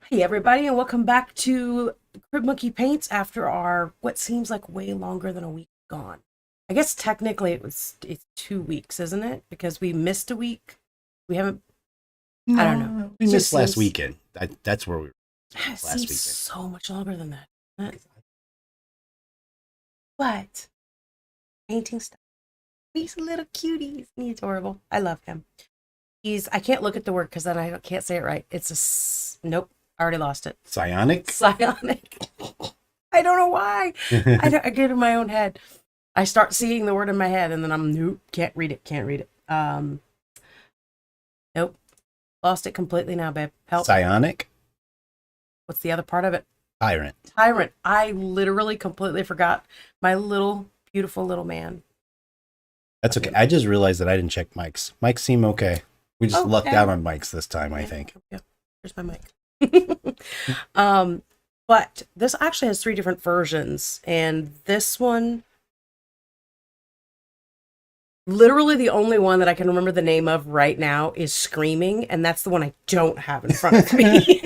Hey everybody, and welcome back to Crib Monkey Paints after our what seems like way longer than a week gone. I guess technically it's 2 weeks, isn't it? Because we missed a week. We haven't. I don't know. No, we It just missed last seems weekend. That's where we were it last seems weekend. so much longer than that. But painting stuff. He's a little cutie. He's adorable. I love him. I can't look at the word because then I can't say it right. Nope. I already lost it. Psionic? Psionic. I don't know why. I get in my own head. I start seeing the word in my head and then I'm nope, can't read it, can't read it. Nope. Lost it completely now, babe. Help. Psionic? What's the other part of it? Tyrant. Tyrant. I literally completely forgot my little beautiful little man. That's okay. I just realized that I didn't check mics. Mics seem okay. We just lucked out on mics this time, I think. Yeah. Here's my mic. But this actually has 3 different versions, and this one, literally the only one that I can remember the name of right now is Screaming, and that's the one I don't have in front of me.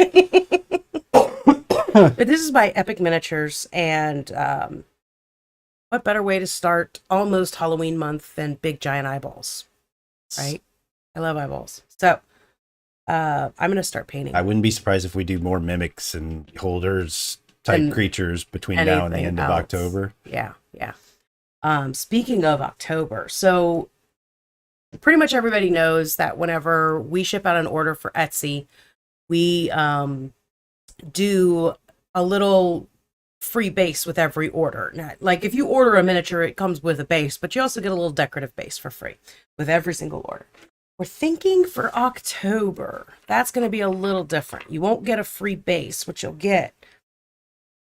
But this is by Epic Miniatures, and what better way to start almost Halloween month than big giant eyeballs, right? I love eyeballs. So I'm going to start painting. I wouldn't be surprised if we do more mimics and holders type creatures between now and the end of October. Yeah. Speaking of October, so pretty much everybody knows that whenever we ship out an order for Etsy, we do a little free base with every order. Now, like if you order a miniature, it comes with a base, but you also get a little decorative base for free with every single order. We're thinking for October, that's going to be a little different. You won't get a free base. What you'll get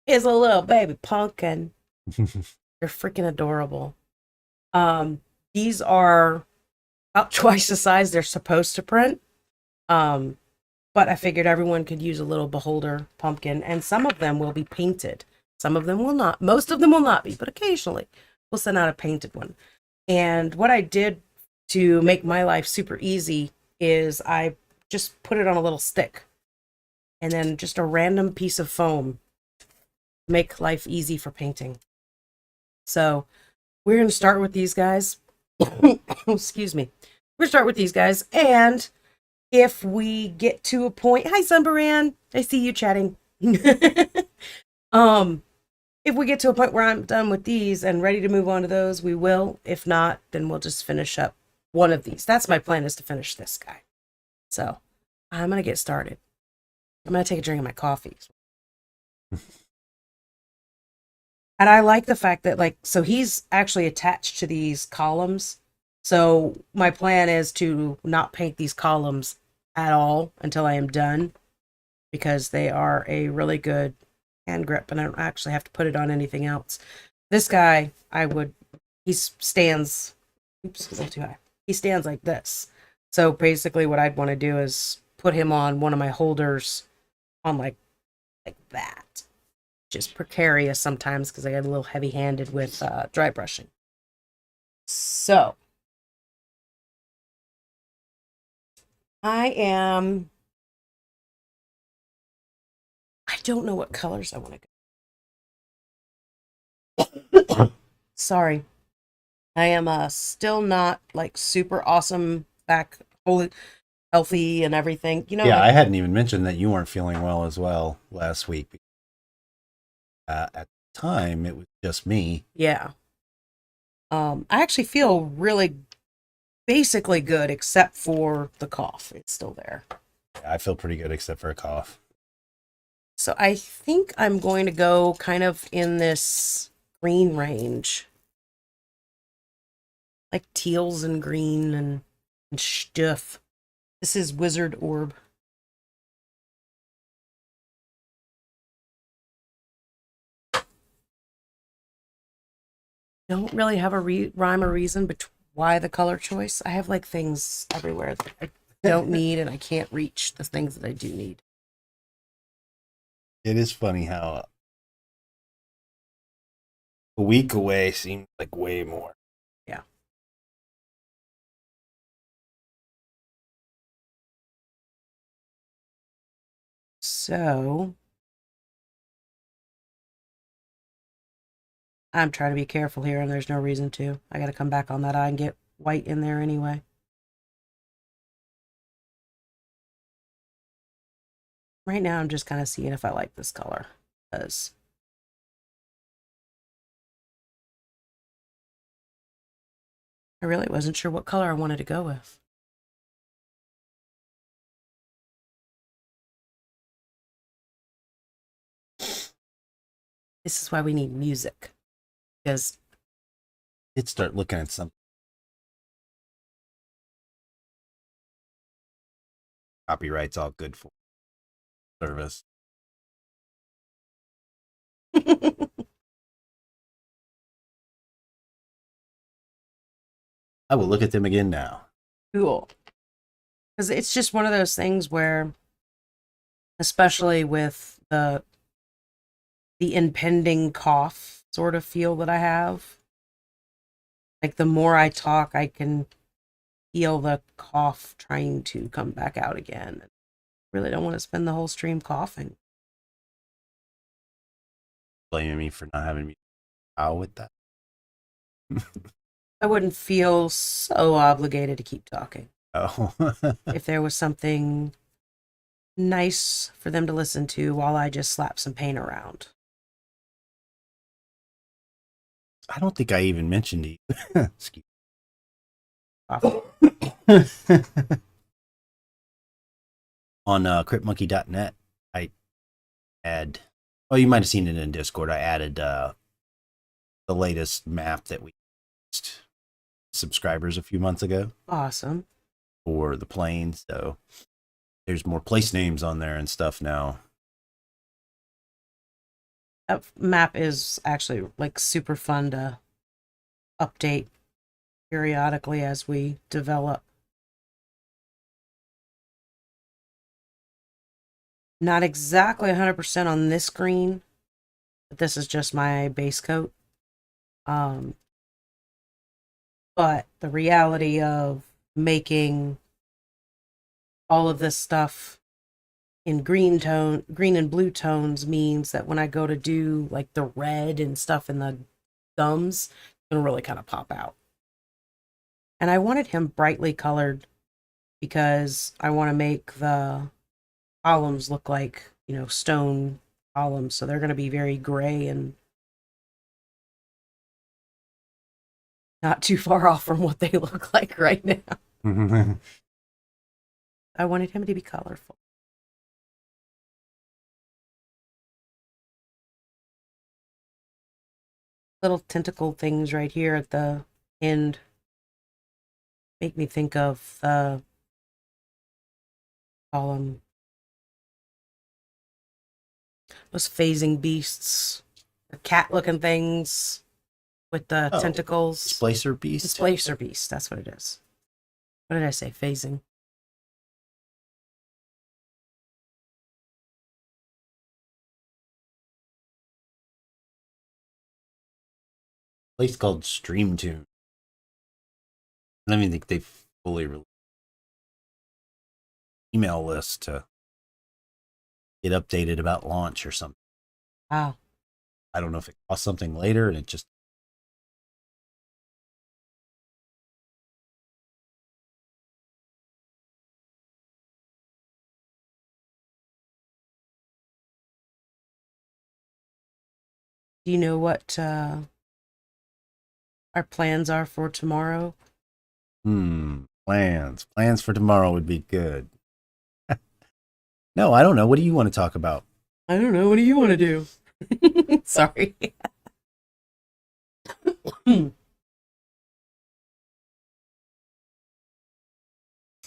is a little baby pumpkin. They're freaking adorable. These are about twice the size they're supposed to print. But I figured everyone could use a little beholder pumpkin, and some of them will be painted. Some of them will not. Most of them will not be, but occasionally we'll send out a painted one. And what I did to make my life super easy is I just put it on a little stick and then just a random piece of foam to make life easy for painting. So we're going to start with these guys. Excuse me. We're going to start with these guys, and if we get to a point, hi Sunbaran, I see you chatting. If we get to a point where I'm done with these and ready to move on to those, we will. If not, then we'll just finish up one of these. That's my plan, is to finish this guy. So I'm gonna get started. I'm gonna take a drink of my coffee. And I like the fact that, like, so he's actually attached to these columns. So my plan is to not paint these columns at all until I am done, because they are a really good hand grip and I don't actually have to put it on anything else. This guy, he stands, oops, it's a little too high. He stands like this. So basically what I'd want to do is put him on one of my holders on like that. Just precarious sometimes because I get a little heavy-handed with dry brushing. So I don't know what colors I want to go. Sorry. I am still not like super awesome back, wholly healthy and everything. You know, Yeah, like, I hadn't even mentioned that you weren't feeling well as well last week. At the time, it was just me. yeah. I actually feel really basically good except for the cough. It's still there. I feel pretty good except for a cough. So I think I'm going to go kind of in this green range. Like teals and green and stuff. This is Wizard Orb. Don't really have a rhyme or reason why the color choice. I have like things everywhere that I don't need and I can't reach the things that I do need. It is funny how a week away seems like way more. Yeah. So I'm trying to be careful here, and there's no reason to. I got to come back on that eye and get white in there anyway. Right now, I'm just kind of seeing if I like this color, because I really wasn't sure what color I wanted to go with. This is why we need music, because Did start looking at some copyrights all good for service. I will look at them again now. Cool. Because it's just one of those things where, especially with the impending cough sort of feel that I have, like the more I talk, I can feel the cough trying to come back out again. Really don't want to spend the whole stream coughing. Blaming me for not having me out with that. I wouldn't feel so obligated to keep talking. Oh. If there was something nice for them to listen to while I just slap some paint around. I don't think I even mentioned you. Excuse Coffee. On cryptmonkey.net, I add, oh, you might have seen it in Discord. I added the latest map that we used subscribers a few months ago Awesome. for the planes. So there's more place names on there and stuff now. That map is actually like super fun to update periodically as we develop. Not exactly 100% on this screen, but this is just my base coat. But the reality of making all of this stuff in green and blue tones means that when I go to do like the red and stuff in the gums, it'll really kind of pop out. And I wanted him brightly colored because I want to make the columns look like, stone columns. So they're going to be very gray and not too far off from what they look like right now. I wanted him to be colorful. Little tentacle things right here at the end make me think of the column. Those phasing beasts, the cat-looking things with the tentacles. Displacer beast. Displacer beast. That's what it is. What did I say? Phasing. Place called Stream Tune. I don't even think they've fully released email list to get updated about launch or something. Wow. I don't know if it costs something later and it just. Do you know what our plans are for tomorrow? Plans for tomorrow would be good. No, I don't know. What do you want to talk about? I don't know. What do you want to do? Sorry.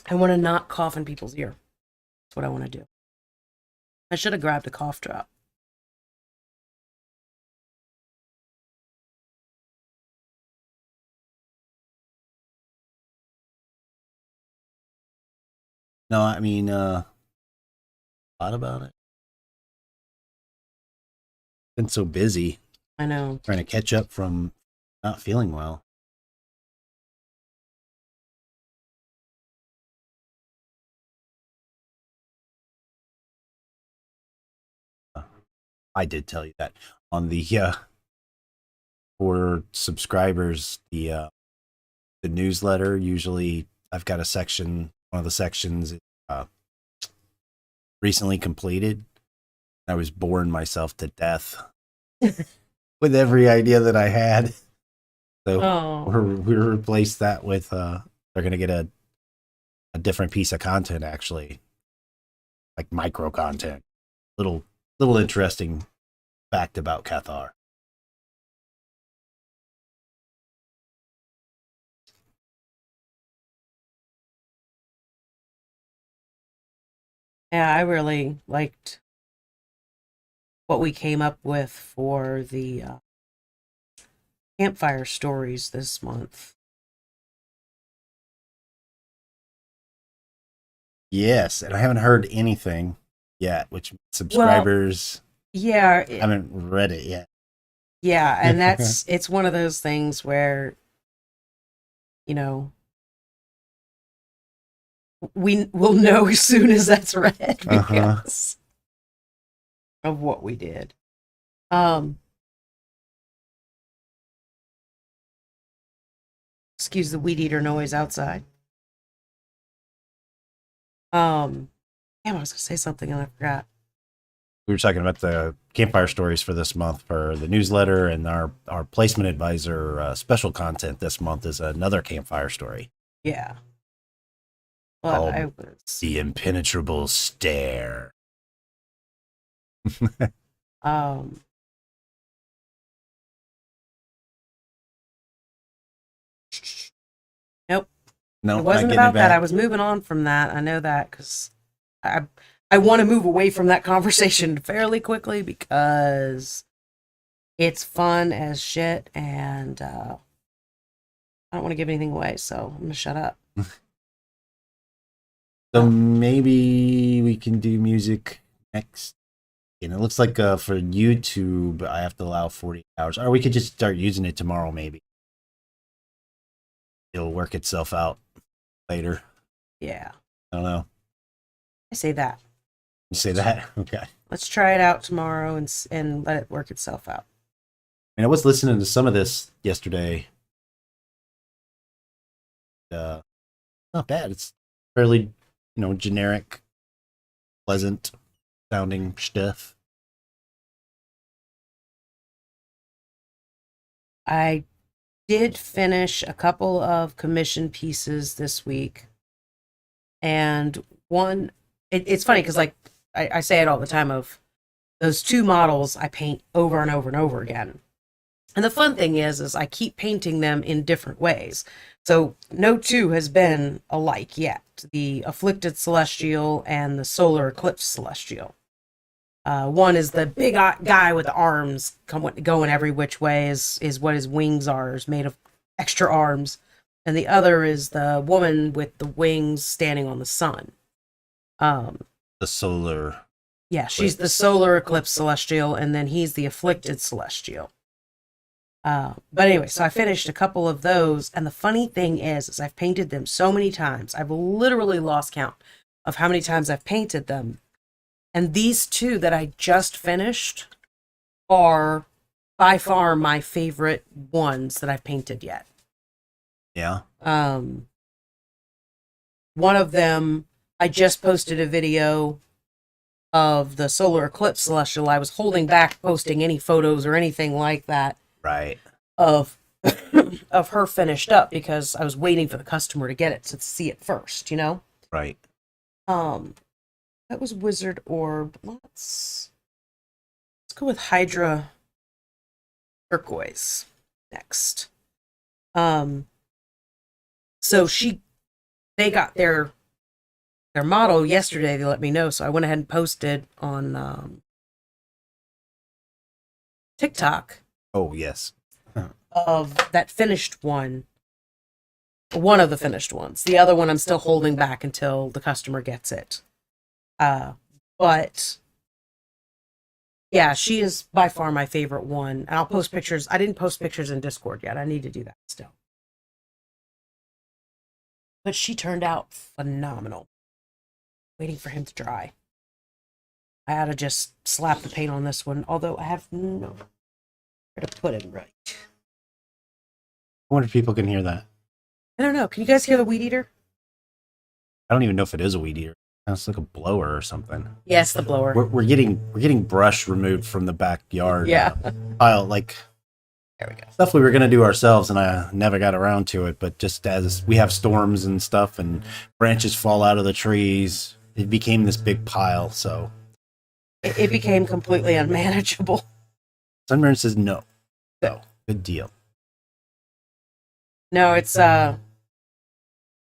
I want to not cough in people's ear. That's what I want to do. I should have grabbed a cough drop. No, I mean, a lot about it. Been so busy I know. trying to catch up from not feeling well. I did tell you that on the for subscribers, the newsletter. Usually, I've got a section. One of the sections uh, recently completed. I was boring myself to death with every idea that I had. So we replaced that with they're gonna get a different piece of content, actually, like micro content. Little interesting fact about Cathar. Yeah, I really liked what we came up with for the campfire stories this month. Yes, and I haven't heard anything yet, which Well, subscribers yeah, haven't read it yet. yeah, and it's one of those things where, you know, we will know as soon as that's read because of what we did. Excuse the weed eater noise outside. Damn, I was gonna say something and I forgot. We were talking about the campfire stories for this month for the newsletter, and our placement advisor special content this month is another campfire story. Yeah. But Called I was The Impenetrable Stare. um nope. No, It wasn't about that. I was moving on from that. I know that because I want to move away from that conversation fairly quickly because it's fun as shit, and I don't want to give anything away, so I'm gonna shut up. So maybe we can do music next. And it looks like for YouTube, I have to allow 40 hours. Or we could just start using it tomorrow, maybe. It'll work itself out later. Yeah, I don't know. I say that. You say that? Okay. Let's try it out tomorrow and let it work itself out. I mean, I was listening to some of this yesterday. Not bad. It's fairly, generic, pleasant sounding stuff. I did finish a couple of commission pieces this week, and one. It's funny because like I say it all the time of those two models I paint over and over and over again. And the fun thing is I keep painting them in different ways. So no two has been alike yet. The Afflicted Celestial and the Solar Eclipse Celestial. One is the big guy with the arms going every which way is what his wings are, is made of extra arms. And the other is the woman with the wings standing on the sun. The solar. Yeah, she's the Solar Eclipse Celestial, and then he's the Afflicted Celestial. But anyway, so I finished a couple of those, and the funny thing is I've painted them so many times. I've literally lost count of how many times I've painted them. And these two that I just finished are by far my favorite ones that I've painted yet. Yeah. One of them, I just posted a video of the Solar Eclipse Celestial. I was holding back posting any photos or anything like that. Right. Of of her finished up because I was waiting for the customer to get it to see it first, Right. That was Wizard Orb. Let's go with Hydra Turquoise next. So they got their model yesterday. They let me know, so I went ahead and posted on TikTok. Oh yes. Of that finished one of the finished ones. The other one I'm still holding back until the customer gets it. But yeah, she is by far my favorite one. And I'll post pictures. I didn't post pictures in Discord yet. I need to do that still. But she turned out phenomenal. Waiting for him to dry. I ought to just slap the paint on this one, although I have no where to put it right. I wonder if people can hear that. I don't know. Can you guys hear the weed eater? I don't even know if it is a weed eater. It's like a blower or something. Yes, the blower. We're getting brush removed from the backyard. Yeah. Pile like There we go. stuff we were gonna do ourselves, and I never got around to it. But just as we have storms and stuff, and branches fall out of the trees, it became this big pile. So It became completely unmanageable. Sunburn says no. So good deal. No, it's yeah,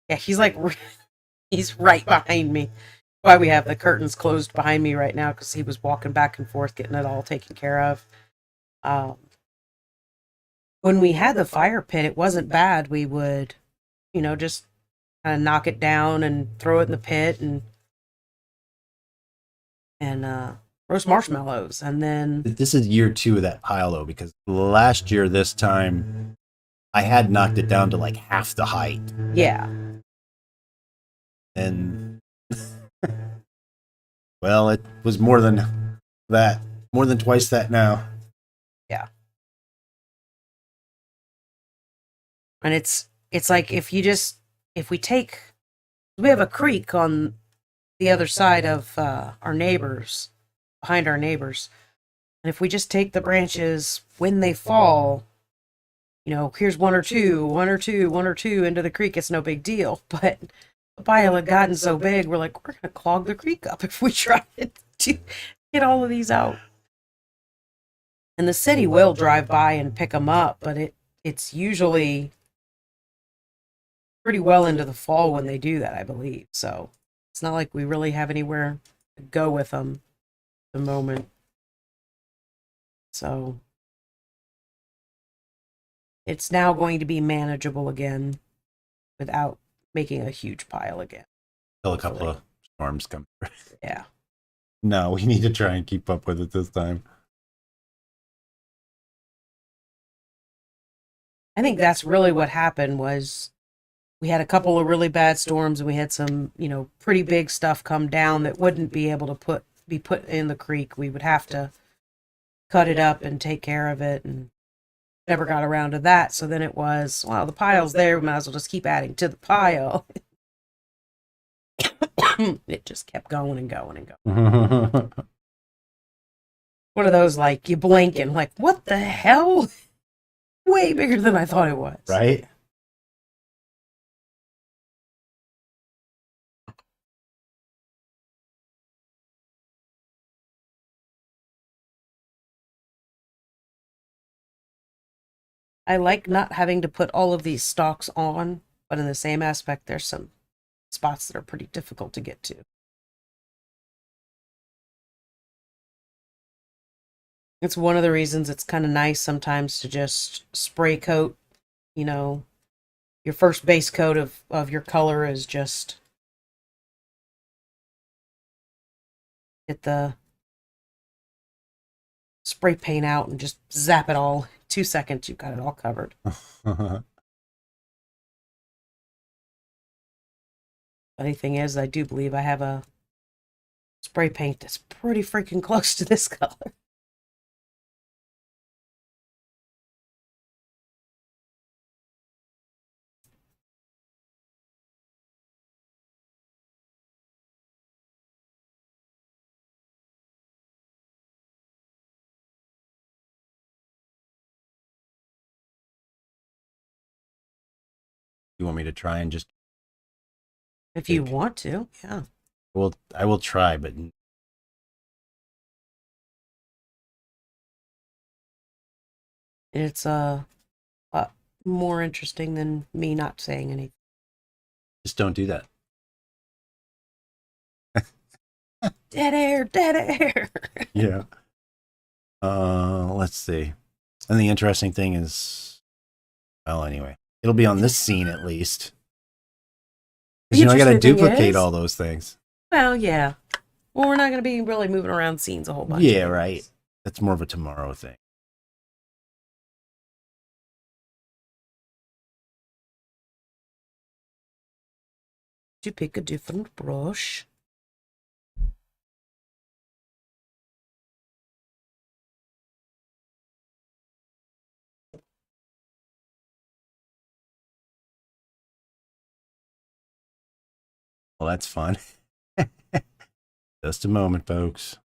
he's like he's right behind me. Why we have the curtains closed behind me right now, because he was walking back and forth getting it all taken care of. When we had the fire pit, it wasn't bad. We would, just kind of knock it down and throw it in the pit and roast marshmallows, and then This is year 2 of that pile though, because last year this time I had knocked it down to like half the height. yeah. And well, it was more than that, more than twice that now. Yeah. And it's like if we have a creek on the other side of our neighbors, behind our neighbors, and if we just take the branches when they fall, here's one or two into the creek, it's no big deal. But the pile had gotten so big, we're like, we're gonna clog the creek up if we try to get all of these out. And the city will drive by and pick them up, but it's usually pretty well into the fall when they do that, I believe. So it's not like we really have anywhere to go with them at the moment. So it's now going to be manageable again without making a huge pile again. Till a couple of storms come. Yeah. No, we need to try and keep up with it this time. I think that's really what happened. Was we had a couple of really bad storms, and we had some, pretty big stuff come down that wouldn't be able to be put in the creek. We would have to cut it up and take care of it, and never got around to that. So then it was, well, the pile's there, we might as well just keep adding to the pile. It just kept going and going and going. One of those, like, you blink and like, what the hell? Way bigger than I thought it was. Right? I like not having to put all of these stalks on, but in the same aspect, there's some spots that are pretty difficult to get to. It's one of the reasons it's kind of nice sometimes to just spray coat, your first base coat of your color is just get the spray paint out and just zap it all. 2 seconds, you've got it all covered. Funny thing is, I do believe I have a spray paint that's pretty freaking close to this color. You want me to try and just If you want to, yeah. well, I will try, but It's a lot more interesting than me not saying anything. just don't do that. Dead air, dead air. Yeah. Let's see. And the interesting thing is, well, anyway, it'll be on this scene at least. Because I got to duplicate all those things. Well, yeah. Well, we're not going to be really moving around scenes a whole bunch. Yeah, right. That's more of a tomorrow thing. To pick a different brush. Well, that's fun. Just a moment, folks.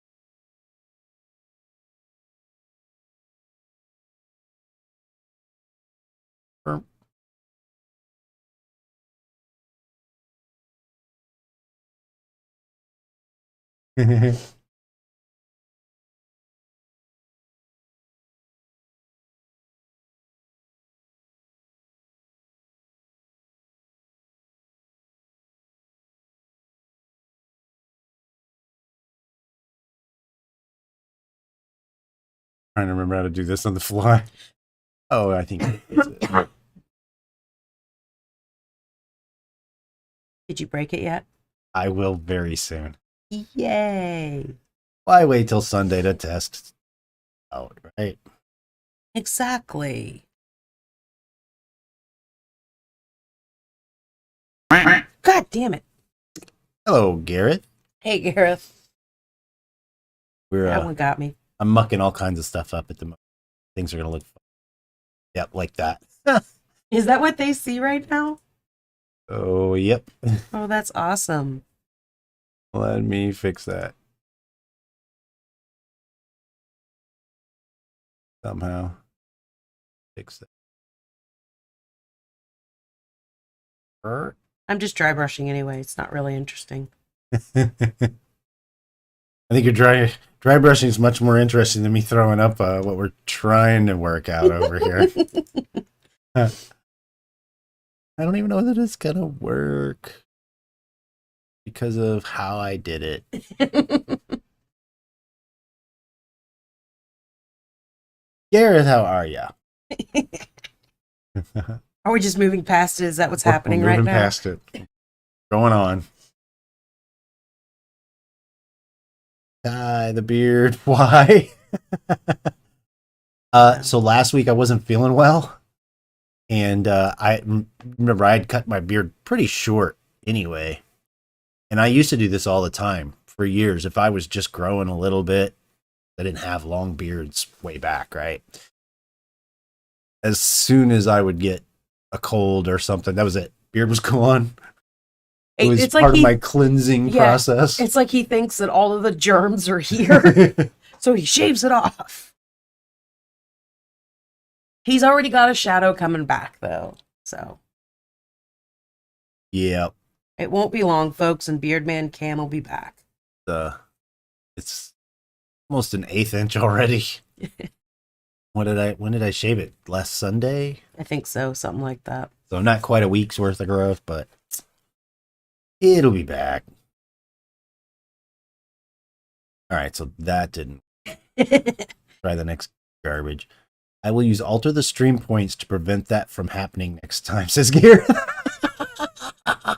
Trying to remember how to do this on the fly. Oh, I think that's it. Did you break it yet? I will very soon. Yay. Why wait till Sunday to test out, right? Exactly. God damn it. Hello, Garrett. Hey, Gareth. We're That one got me. I'm mucking all kinds of stuff up at the moment. Things are gonna look fun. Yep, like that. Is that what they see right now? Oh, yep. Oh, that's awesome. Let me fix that. Somehow. Fix that. I'm just dry brushing anyway. It's not really interesting. I think your dry brushing is much more interesting than me throwing up what we're trying to work out over here. I don't even know whether it's gonna work because of how I did it. Gareth, how are ya? Are we just moving past it? Is that what's happening We're right moving now? past it. Going on. Dye the beard. Why? So last week I wasn't feeling well. And I remember I had cut my beard pretty short anyway. And I used to do this all the time for years. If I was just growing a little bit, I didn't have long beards way back, right? As soon as I would get a cold or something, that was it. Beard was gone. It was It's part like of my cleansing process. It's like he thinks that all of the germs are here. So he shaves it off. He's already got a shadow coming back, though. So. Yeah. It won't be long, folks, and Beardman Cam will be back. It's almost an 1/8 inch already. When did I shave it? Last Sunday? I think so, something like that. So not quite a week's worth of growth, but it'll be back. All right, so that didn't. Try the next garbage. I will use alter the stream points to prevent that from happening next time, says Gareth. I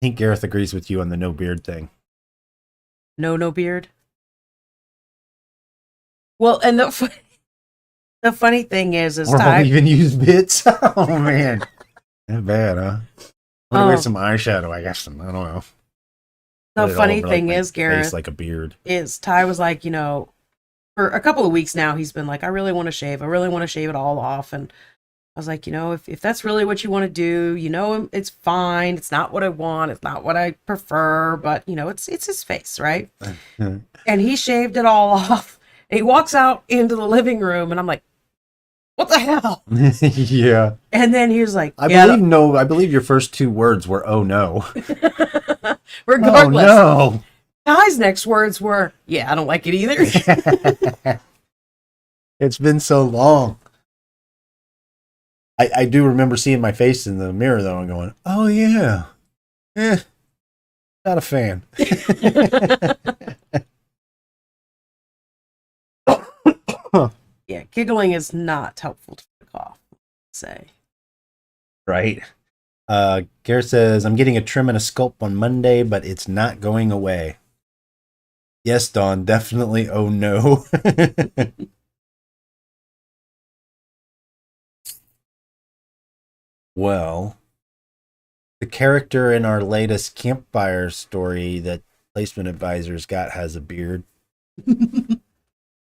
think Gareth agrees with you on the no beard thing. No beard? Well, and the funny thing is Or won't even use bits. Oh, man. Not bad, huh? Put away some eyeshadow, I guess. I don't know. The funny thing is, Gareth, like a beard. Is Ty was like, for a couple of weeks now, he's been like, I really want to shave. I really want to shave it all off. And I was like, if that's really what you want to do, it's fine. It's not what I want. It's not what I prefer. But, it's his face, right? And he shaved it all off. And he walks out into the living room, and I'm like, what the hell? Yeah. And then he was like, I believe your first 2 words were, oh no. Regardless. Oh no. Ty's next words were, yeah, I don't like it either. It's been so long. I do remember seeing my face in the mirror though and going, oh yeah. Not a fan. Yeah, giggling is not helpful to the cough, say. Right. Gareth says, I'm getting a trim and a sculpt on Monday, but it's not going away. Yes, Dawn, definitely. Oh no. Well, the character in our latest campfire story that placement advisors got has a beard.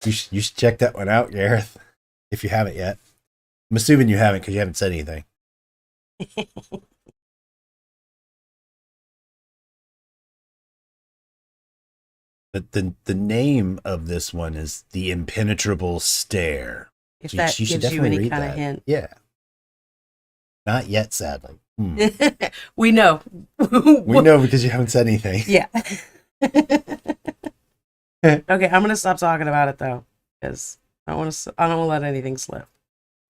You should check that one out, Gareth, if you haven't yet. I'm assuming you haven't because you haven't said anything. But the name of this one is The Impenetrable Stare. If You that should gives you definitely any read kind of that. hint. Yeah. Not yet, sadly. We know. We know because you haven't said anything. Yeah. Okay, I'm gonna stop talking about it though, because I want to. I don't want to let anything slip.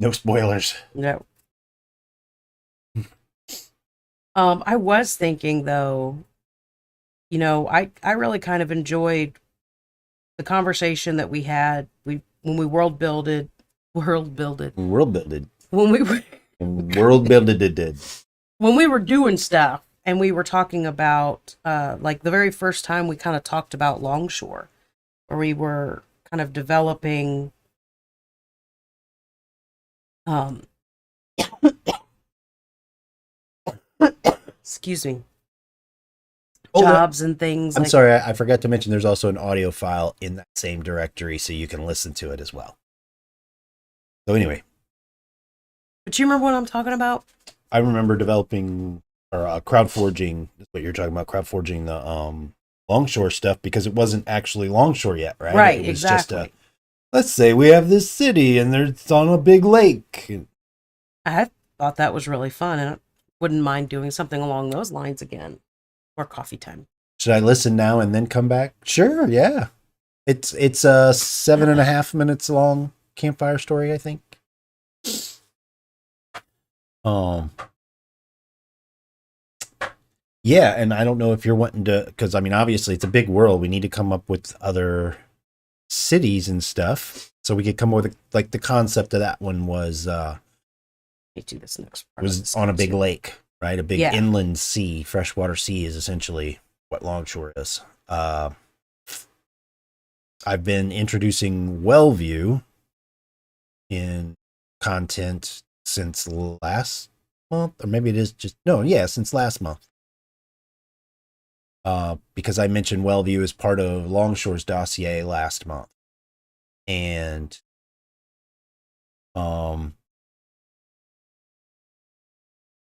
No spoilers. No. I was thinking though, I really kind of enjoyed the conversation that we had. When we world builded World builded. when we were World builded. when we were doing stuff, and we were talking about like the very first time we kind of talked about Longshore, where we were kind of developing um excuse me, jobs and things I'm like. sorry, I forgot to mention there's also an audio file in that same directory so you can listen to it as well. So anyway, But you remember what I'm talking about? I remember developing or crowdforging, is what you're talking about, crowdforging the Longshore stuff because it wasn't actually Longshore yet, right? Right, It was exactly. just let's say we have this city and it's on a big lake. I thought that was really fun, and I wouldn't mind doing something along those lines again. Or coffee time. Should I listen now and then come back? Sure, yeah. It's a 7.5 minutes long campfire story, I think. Um, yeah, and I don't know if you're wanting to, because I mean, obviously it's a big world. We need to come up with other cities and stuff, so we could come up with like the concept of that one was Let me do this next part. was on a big lake, right? A big Yeah. inland sea, freshwater sea is essentially what Longshore is. I've been introducing Wellview in content since last month, or maybe it is just since last month. Because I mentioned Wellview as part of Longshore's dossier last month, and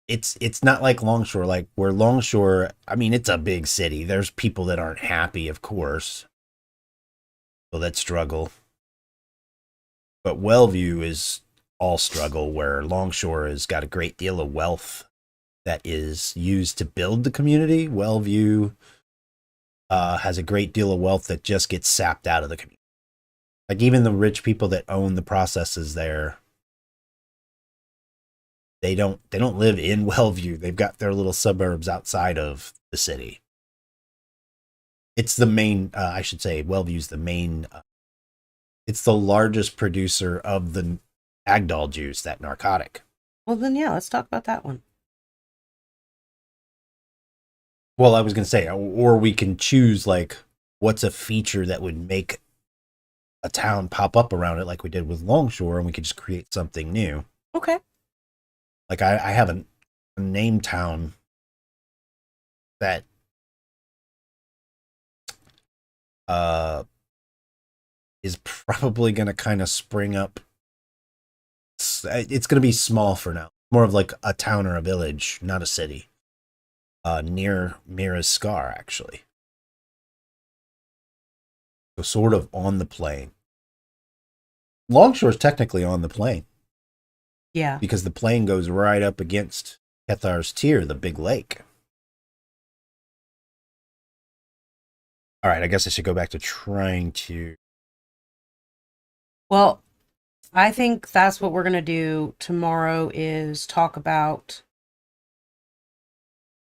it's not like Longshore, like where Longshore. I mean, it's a big city. There's people that aren't happy, of course, so that struggle. But Wellview is all struggle, where Longshore has got a great deal of wealth that is used to build the community. Wellview has a great deal of wealth that just gets sapped out of the community. Like even the rich people that own the processes there, they don't live in Wellview. They've got their little suburbs outside of the city. It's the main, I should say, Wellview's the main. It's the largest producer of the Agdal juice, that narcotic. Well, then, yeah, let's talk about that one. Well, I was going to say, or we can choose like what's a feature that would make a town pop up around it, like we did with Longshore, and we could just create something new. Okay. Like I have a name town that is probably going to kind of spring up. It's going to be small for now, more of like a town or a village, not a city. Near Mira's Scar, actually. So sort of on the plain. Longshore is technically on the plain. Yeah. Because the plain goes right up against Kethar's Tier, the big lake. All right, I guess I should go back to trying to. Well, I think that's what we're going to do tomorrow is talk about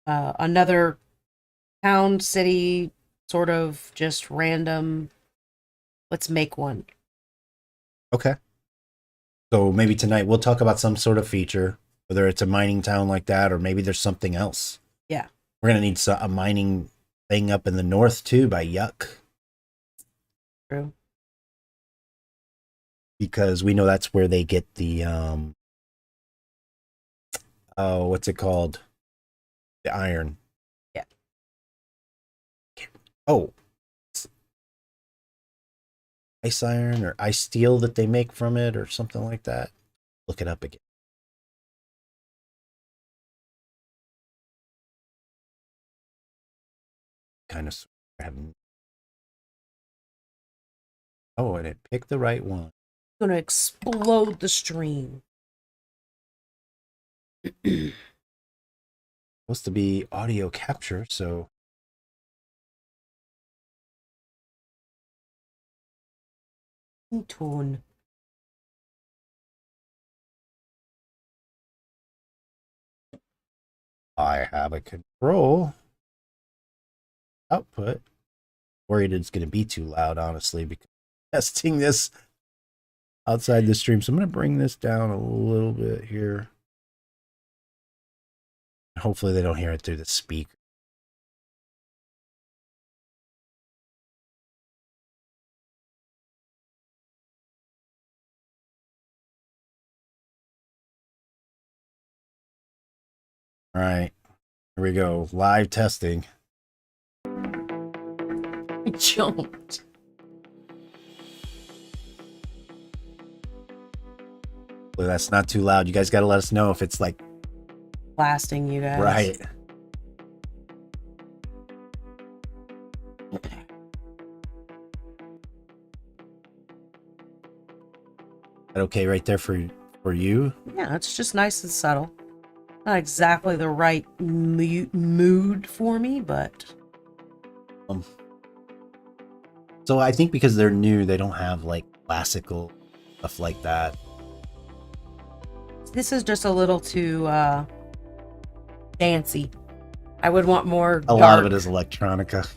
another town, city, sort of just random. Let's make one. Okay. So maybe tonight we'll talk about some sort of feature, whether it's a mining town like that or maybe there's something else. Yeah. We're going to need a mining thing up in the north too by Yuck. True. Because we know that's where they get the what's it called? The iron. Yeah. Oh. Ice iron or ice steel that they make from it or something like that. Look it up again. Kind of have Oh, and it picked the right one. Gonna explode the stream. Supposed to be audio capture, so Tone. I have a control output. Worried it's going to be too loud, honestly, because I'm testing this outside the stream. So I'm going to bring this down a little bit here. Hopefully they don't hear it through the speaker. All right, here we go. Live testing. I jumped. Hopefully that's not too loud. You guys got to let us know if it's like Blasting you guys. right. Okay, right there for you. Yeah, it's just nice and subtle. Not exactly the right mood for me, but So I think because they're new, they don't have like classical stuff like that. this is just a little too dancey. I would want more A lot of it is electronica.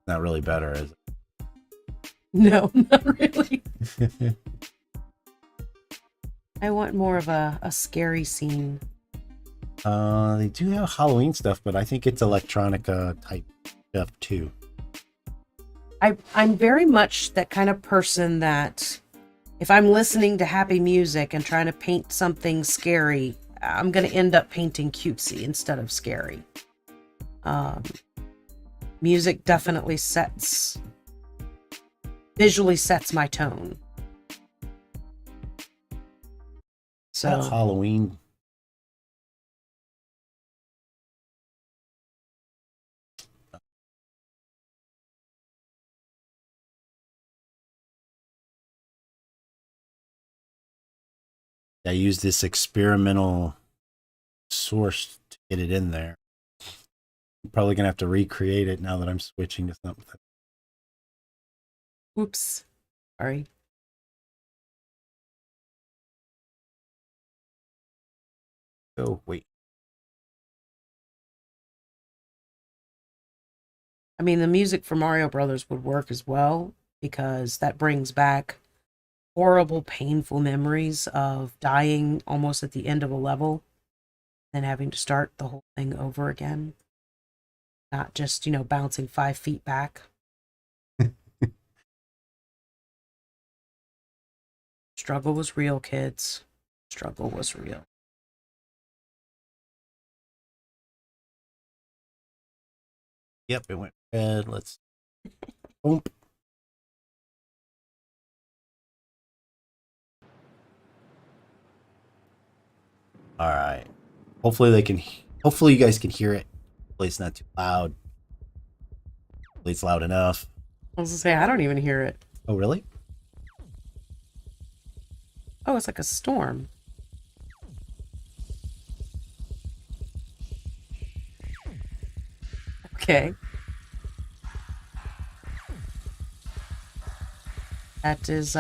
Not really better, is No, not really. it? I want more of a scary scene. They do have Halloween stuff, but I think it's electronica type stuff too. I'm very much that kind of person that if I'm listening to happy music and trying to paint something scary, I'm going to end up painting cutesy instead of scary. Music definitely visually sets my tone. So Halloween. I used this experimental source to get it in there. I'm probably gonna have to recreate it now that I'm switching to something. oops. Sorry. Oh wait. I mean, the music for Mario Brothers would work as well because that brings back horrible, painful memories of dying almost at the end of a level and having to start the whole thing over again. Not just, bouncing 5 feet back. Struggle was real, kids. Struggle was real. Yep, it went red. Let's boom. All right. Hopefully you guys can hear it. Hopefully it's not too loud. Hopefully it's loud enough. I was gonna say, I don't even hear it. Oh, really? Oh, it's like a storm. Okay. That is,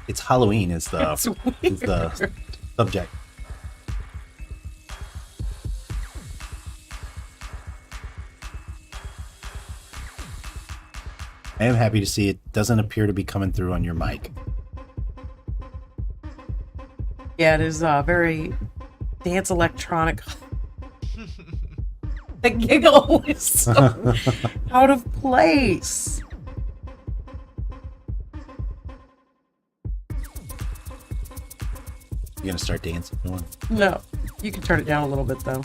It's Halloween is that's the weird. subject. I am happy to see it doesn't appear to be coming through on your mic. Yeah, it is very dance electronic. The giggle is so out of place. You gonna start dancing? Going? No, you can turn it down a little bit though.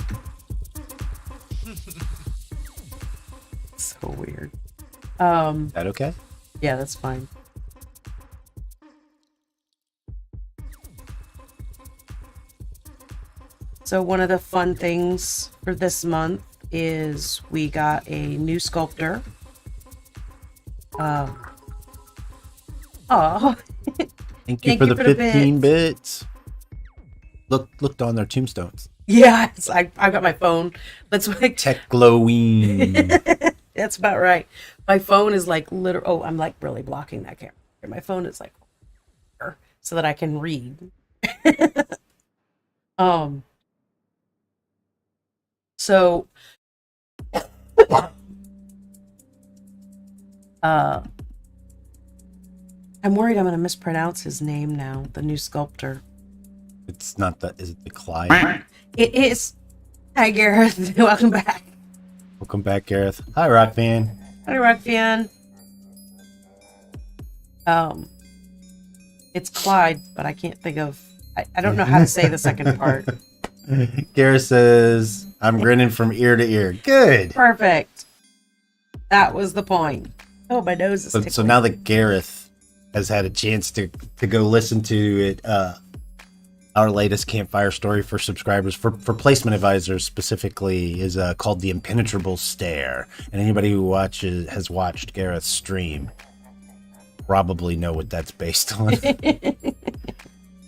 So weird. Is that okay? Yeah, that's fine. So one of the fun things for this month is we got a new sculptor. Oh, Thank you for the 15 bits. Looked on their tombstones. yeah, I've got my phone. That's like Tech glowing. That's about right. My phone is like literal. Oh, I'm like really blocking that camera. My phone is like so that I can read. So I'm worried I'm going to mispronounce his name now, the new sculptor. It's not that. Is it the Clyde? It is. Hi, Gareth. Welcome back. Welcome back, Gareth. Hi, Rock Fan. Hi, Rock Fan. It's Clyde, but I can't think of. I don't know how to say the second part. Gareth says, "I'm grinning from ear to ear." Good. Perfect. That was the point. Oh, my nose is tickling. So now that Gareth has had a chance to go listen to it, our latest campfire story for subscribers, for placement advisors specifically, is called The Impenetrable Stare. And anybody who has watched Gareth's stream probably know what that's based on.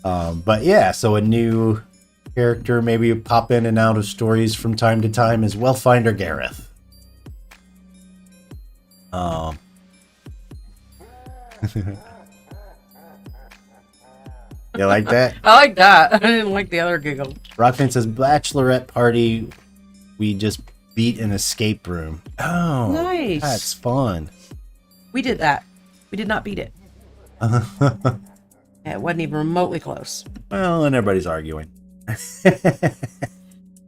But yeah, so a new character maybe pop in and out of stories from time to time is Wellfinder Gareth. You like that? I like that. I didn't like the other giggle. Rockfan says, bachelorette party, we just beat an escape room. Oh, nice. That's fun. We did that. We did not beat it. It wasn't even remotely close. Well, and everybody's arguing.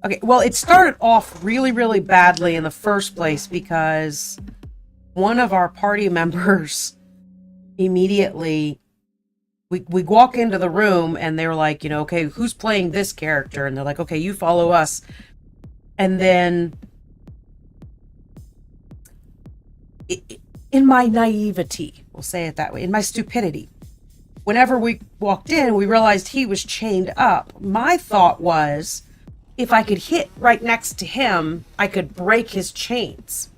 Okay, well, it started off really, really badly in the first place because one of our party members immediately... We walk into the room and they're like, okay, who's playing this character? And they're like, okay, you follow us. And then in my naivety, we'll say it that way, in my stupidity, whenever we walked in, we realized he was chained up. My thought was, if I could hit right next to him, I could break his chains.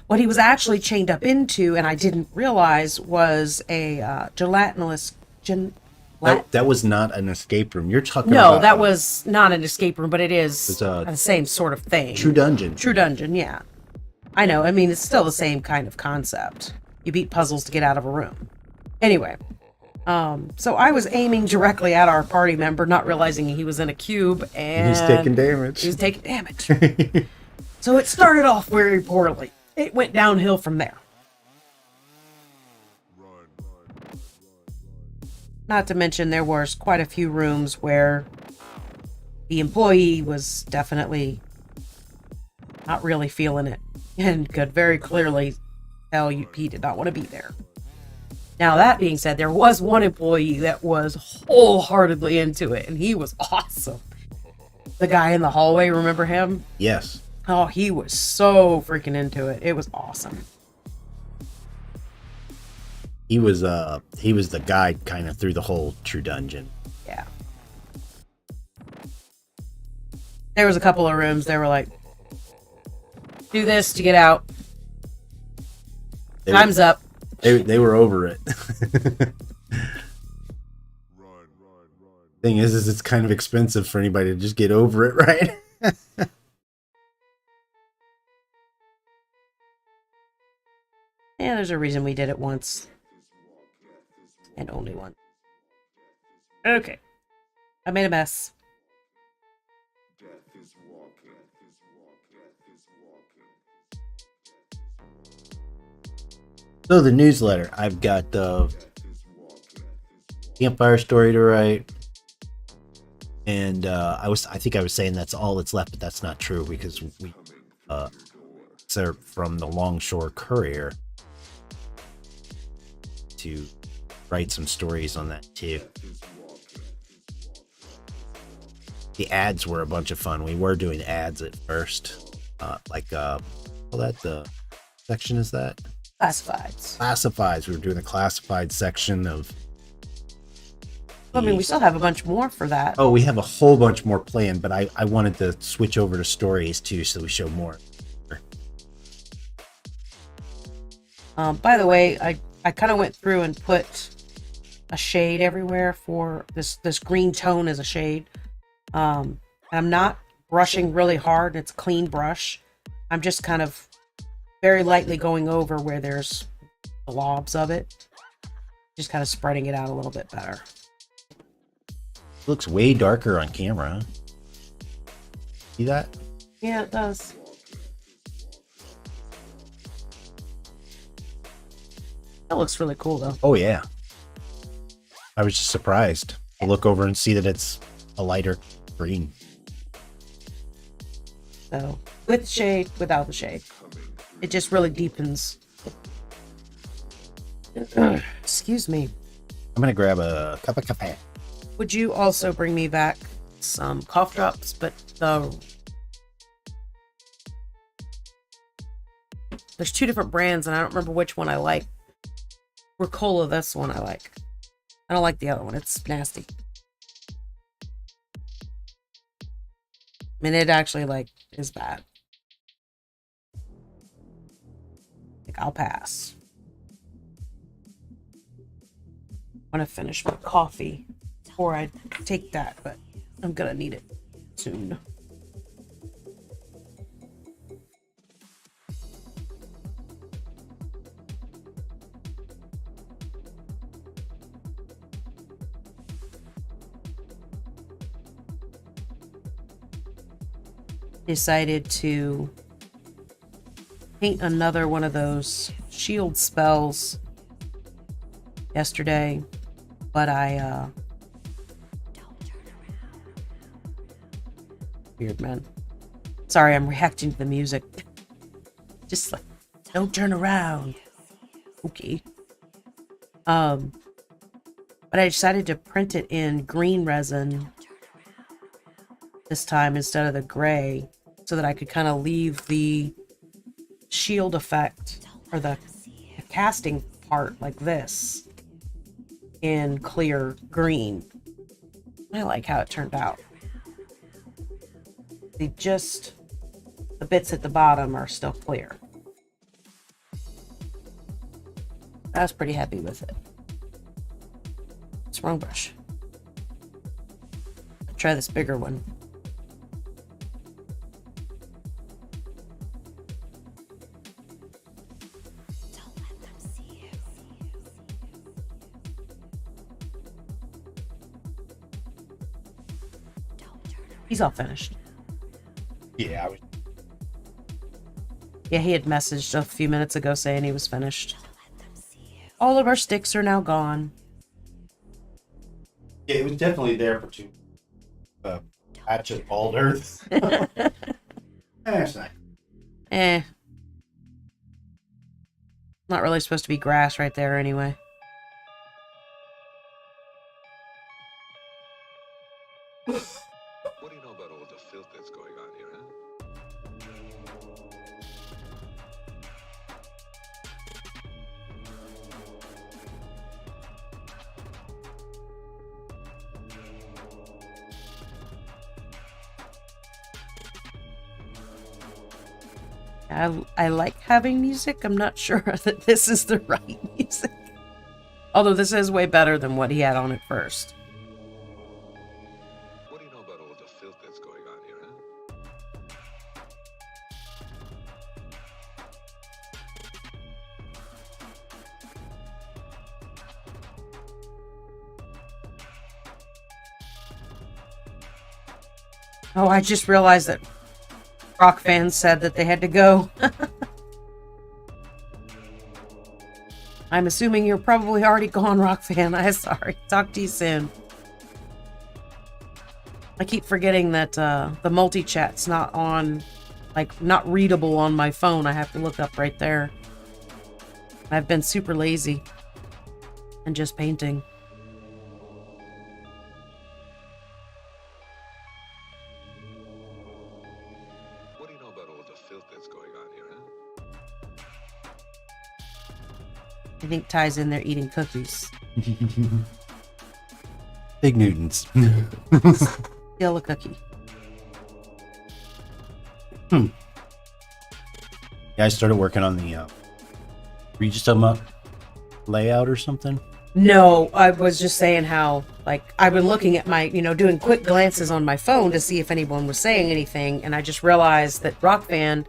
What he was actually chained up into, and I didn't realize, was a gelatinous... That was not an escape room. You're talking about... No, that was not an escape room, but it is the same sort of thing. True dungeon. True dungeon, yeah. I know, I mean, it's still the same kind of concept. You beat puzzles to get out of a room. Anyway, so I was aiming directly at our party member, not realizing he was in a cube, and... He's taking damage. He was taking damage. So it started off very poorly. It went downhill from there. Not to mention there was quite a few rooms where the employee was definitely not really feeling it and could very clearly tell he did not want to be there. Now, that being said, there was one employee that was wholeheartedly into it, and he was awesome. The guy in the hallway, remember him? Yes. Oh, he was so freaking into it. It was awesome. He was the guide kind of through the whole True Dungeon. Yeah. There was a couple of rooms they were like, do this to get out. Time's up. They were over it. Thing is it's kind of expensive for anybody to just get over it, right? Yeah, there's a reason we did it once. And only one. Okay. I made a mess. So the newsletter. I've got the campfire story to write. And I think I was saying that's all that's left, but that's not true because we from the Longshore Courier to write some stories on that too. The ads were a bunch of fun. We were doing ads at first, the section is that classifieds. We were doing the classified section of I mean, we still have a bunch more for that. Oh, we have a whole bunch more planned, but I wanted to switch over to stories too, so we show more. By the way, I kind of went through and put a shade everywhere for this green tone as a shade. I'm not brushing really hard. It's a clean brush. I'm just kind of very lightly going over where there's blobs of it. Just kind of spreading it out a little bit better. Looks way darker on camera. See that? Yeah, it does. That looks really cool, though. Oh, yeah. I was just surprised to look over and see that it's a lighter green. So, with shade, without the shade. It just really deepens. Excuse me. I'm going to grab a cup of coffee. Would you also bring me back some cough drops, but there's two different brands, and I don't remember which one I like. Ricola, this one I like. I don't like the other one. It's nasty. I mean, it actually, like, is bad. Like, I'll pass. I want to finish my coffee before I take that, but I'm gonna need it soon. Decided to paint another one of those shield spells yesterday, but weird, man. Sorry, I'm reacting to the music. Just like, don't turn around. Okay. But I decided to print it in green resin this time instead of the gray, so that I could kind of leave the shield effect, or the casting part like this, in clear green. I like how it turned out. The bits at the bottom are still clear. I was pretty happy with it. It's wrong brush. I'll try this bigger one. He's all finished. Yeah, Yeah, he had messaged a few minutes ago saying he was finished. All of our sticks are now gone. Yeah, it was definitely there for two. Patch of bald earth. That's nice. Not really supposed to be grass right there anyway. What do you know about all the filth that's going on here, huh? I like having music. I'm not sure that this is the right music. Although this is way better than what he had on at first. What do you know about all the filth that's going on here, huh? Oh, I just realized that rock fans said that they had to go. I'm assuming you're probably already gone, rock fan. I'm sorry. Talk to you soon. I keep forgetting that the multi-chat's not on, like, not readable on my phone. I have to look up right there. I've been super lazy and just painting. What do you know about all the filth that's going on here, huh? I think Ty's in there eating cookies. Big Newtons. Steal a cookie. Yeah, I started working on the. Were you just talking about layout or something? No, I was just saying how, like, I've been looking at my, doing quick glances on my phone to see if anyone was saying anything, and I just realized that Rock Band,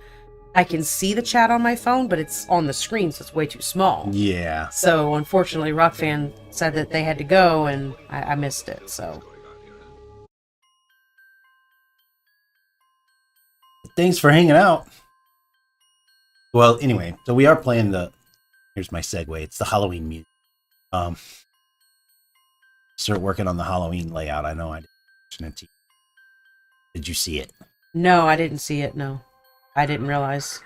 I can see the chat on my phone, but it's on the screen, so it's way too small. Yeah. So, unfortunately, Rock Fan said that they had to go, and I missed it, so. Thanks for hanging out. Well, anyway, so we are playing here's my segue. It's the Halloween music. Start working on the Halloween layout. I know I did. Did you see it? No, I didn't see it, no. I didn't realize.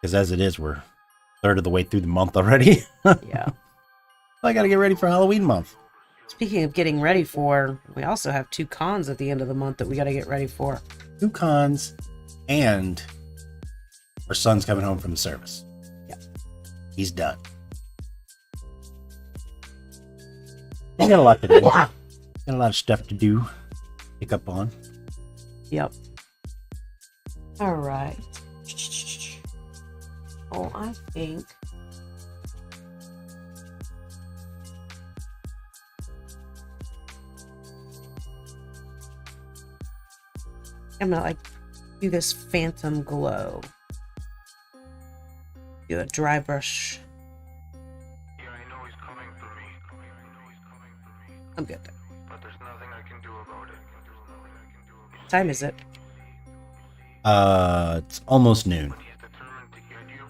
Because as it is, we're a third of the way through the month already. Yeah. I got to get ready for Halloween month. Speaking of getting ready for, we also have 2 cons at the end of the month that we got to get ready for. 2 cons, and our son's coming home from the service. Yeah. He's done. We got a lot to do. Got a lot of stuff to do. Pick up on. Yep. All right. Oh, I think. I'm gonna do this phantom glow. Do a dry brush. Yeah, I know he's coming for me. I'm good. But there's nothing I can do about it. What time is it? It's almost noon. He's determined to get you.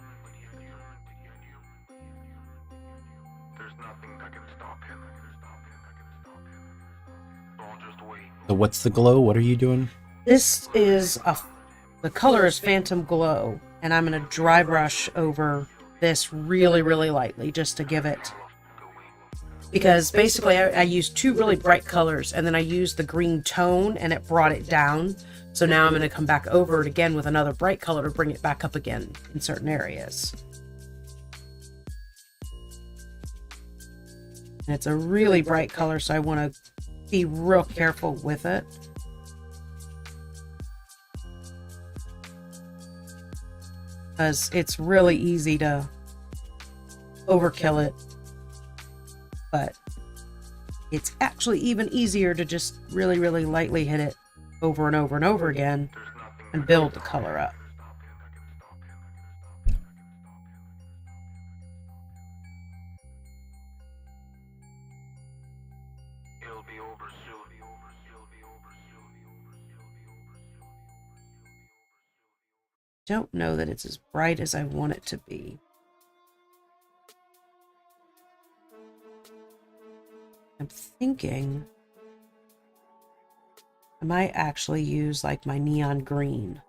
There's nothing that can stop him. So I'll just wait. So what's the glow? What are you doing? This is the color is Phantom Glow, and I'm going to dry brush over this really, really lightly just to give it, because basically I used 2 really bright colors, and then I used the green tone and it brought it down. So now I'm going to come back over it again with another bright color to bring it back up again in certain areas. And it's a really bright color, so I want to be real careful with it. Because it's really easy to overkill it, but it's actually even easier to just really, really lightly hit it over and over and over again and build the color up. It'll be over soon. Don't know that it's as bright as I want it to be. I'm thinking I might actually use like my neon green.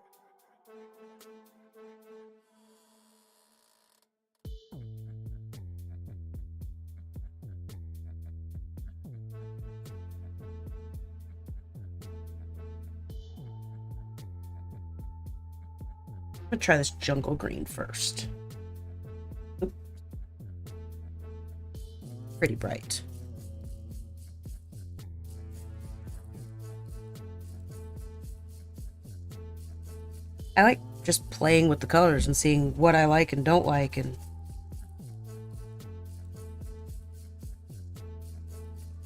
I'm gonna try this jungle green first. Oop. Pretty bright. I like just playing with the colors and seeing what I like and don't like, and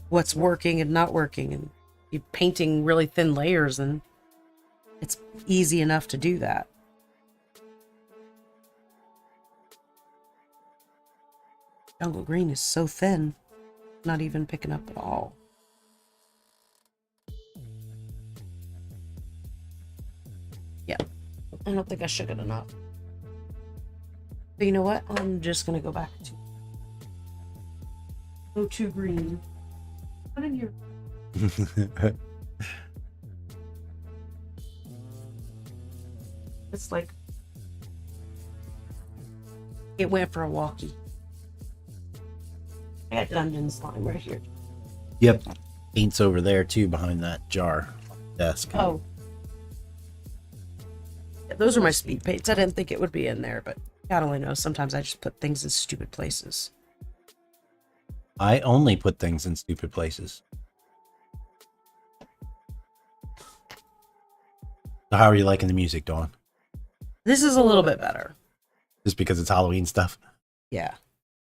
what's working and not working, and you're painting really thin layers, and it's easy enough to do that. Jungle green is so thin, not even picking up at all. Yeah, I don't think I shook it enough. But you know what? I'm just gonna go back to O2 green. Put in your. It's like it went for a walkie. I got dungeon slime right here. Yep. Paint's over there too, behind that jar desk. Oh. Yeah, those are my speed paints. I didn't think it would be in there, but God only knows. Sometimes I just put things in stupid places. I only put things in stupid places. So how are you liking the music, Dawn? This is a little bit better. Just because it's Halloween stuff? Yeah.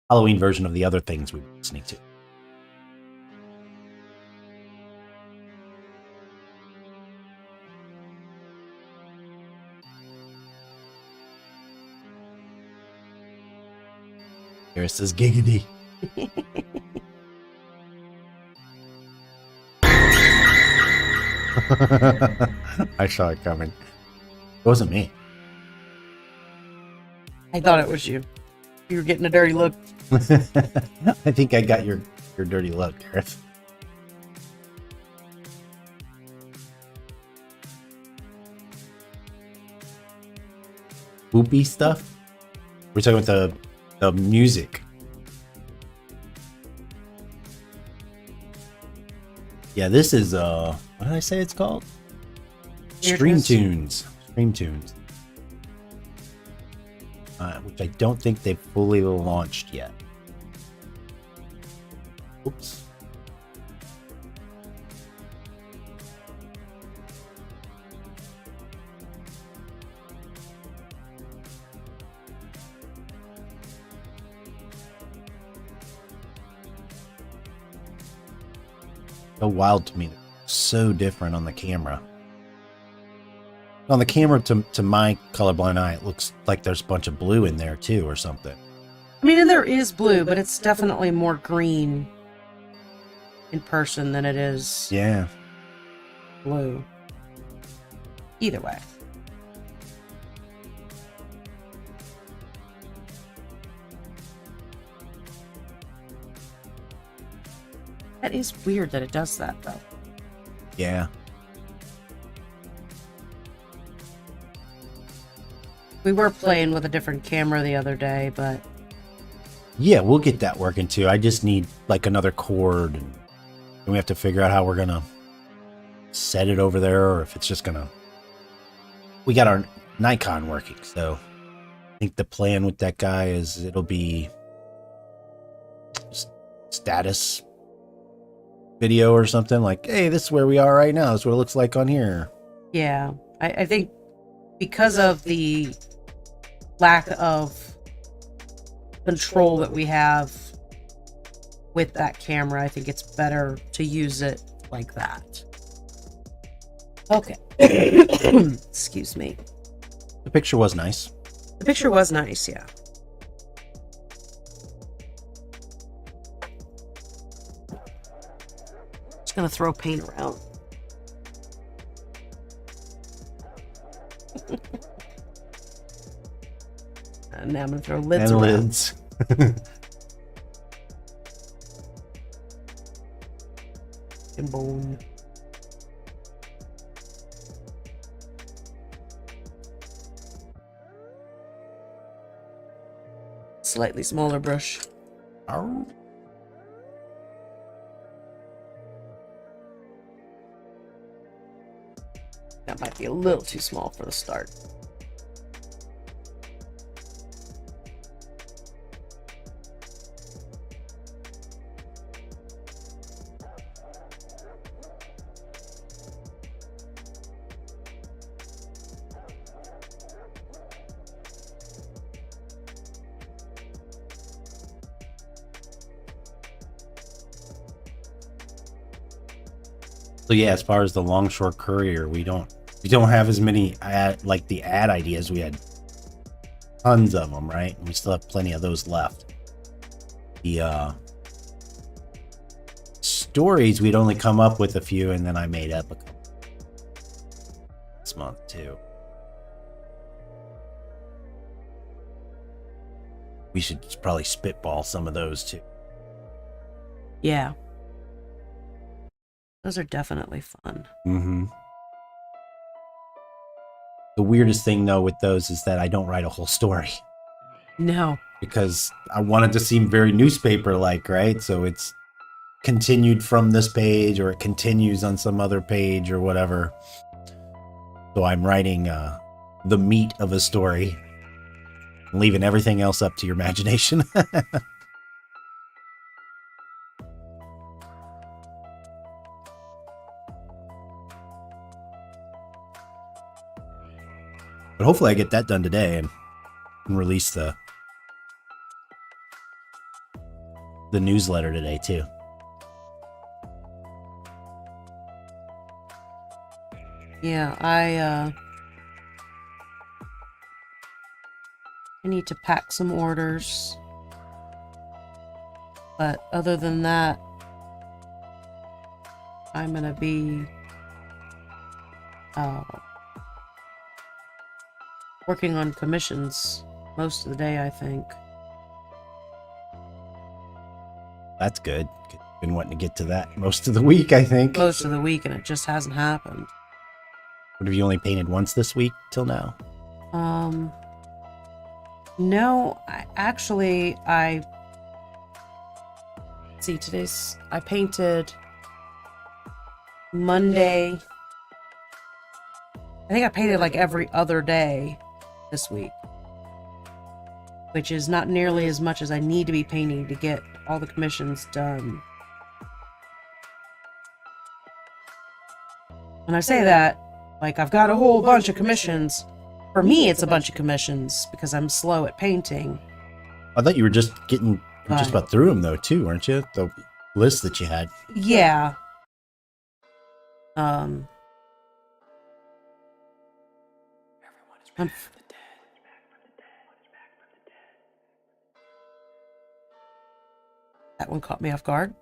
Halloween version of the other things we were listening to. Here it says giggity. I saw it coming. It wasn't me. I thought it was you. You were getting a dirty look. I think I got your dirty look, Gareth. Boopy stuff? We're talking about the music. Yeah, this is what did I say it's called? Stream Tunes. Stream Tunes. Which I don't think they've fully launched yet. Oops. So wild to me. So different on the camera. On the camera, to my colorblind eye, it looks like there's a bunch of blue in there too, or something. I mean, and there is blue, but it's definitely more green in person than it is blue. Either way. That is weird that it does that, though. Yeah. We were playing with a different camera the other day, but... Yeah, we'll get that working too. I just need like another cord, and we have to figure out how we're gonna set it over there, or if it's just gonna... We got our Nikon working, so I think the plan with that guy is it'll be status video or something, like, hey, this is where we are right now. This is what it looks like on here. Yeah, I think because of the lack of control that we have with that camera, I think it's better to use it like that. Okay. Excuse me. The picture was nice. The picture was nice, yeah. Just gonna throw paint around. And now I'm gonna throw lids And around. lids. And boom. Slightly smaller brush. Arr. That might be a little too small for the start. So yeah, as far as the Longshore Courier, we don't have as many ad ideas. We had tons of them, right? And we still have plenty of those left. The stories, we'd only come up with a few, and then I made up a couple this month too. We should probably spitball some of those too. Yeah. Those are definitely fun. Mm-hmm. The weirdest thing, though, with those is that I don't write a whole story. No. Because I want it to seem very newspaper-like, right? So it's continued from this page, or it continues on some other page, or whatever. So I'm writing the meat of a story, leaving everything else up to your imagination. But hopefully I get that done today and release the newsletter today too. Yeah, I need to pack some orders. But other than that, I'm going to be working on commissions most of the day, I think. That's good. Been wanting to get to that most of the week, I think. Most of the week, and it just hasn't happened. What, have you only painted once this week till now? No, I see, I painted Monday. I think I painted like every other day this week, which is not nearly as much as I need to be painting to get all the commissions done. When I say that, like, I've got a whole bunch of commissions. For me, it's a bunch of commissions because I'm slow at painting. I thought you were just just about through them though too, weren't you? The list that you had. Yeah. That one caught me off guard.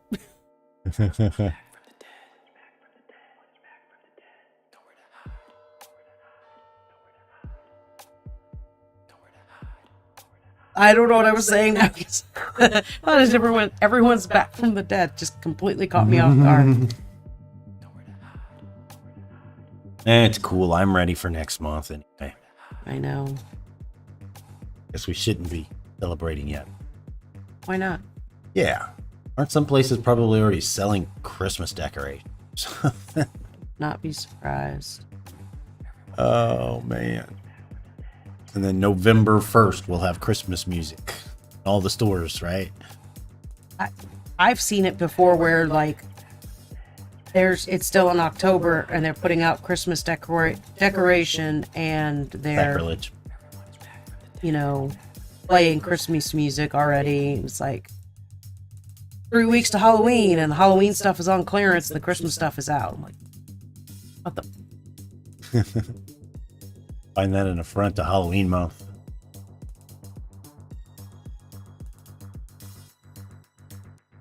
I don't know what I was saying now. Everyone's back from the dead just completely caught me off guard. It's cool. I'm ready for next month anyway. I know. Guess we shouldn't be celebrating yet. Why not? Yeah. Aren't some places probably already selling Christmas decorations? Not be surprised. Oh, man. And then November 1st, we'll have Christmas music. All the stores, right? I've seen it before where, like, it's still in October and they're putting out Christmas decoration and they're, Sacrilege. Playing Christmas music already. It's like 3 weeks to Halloween and the Halloween stuff is on clearance and the Christmas stuff is out. I'm like, what the? Find that an affront to Halloween month.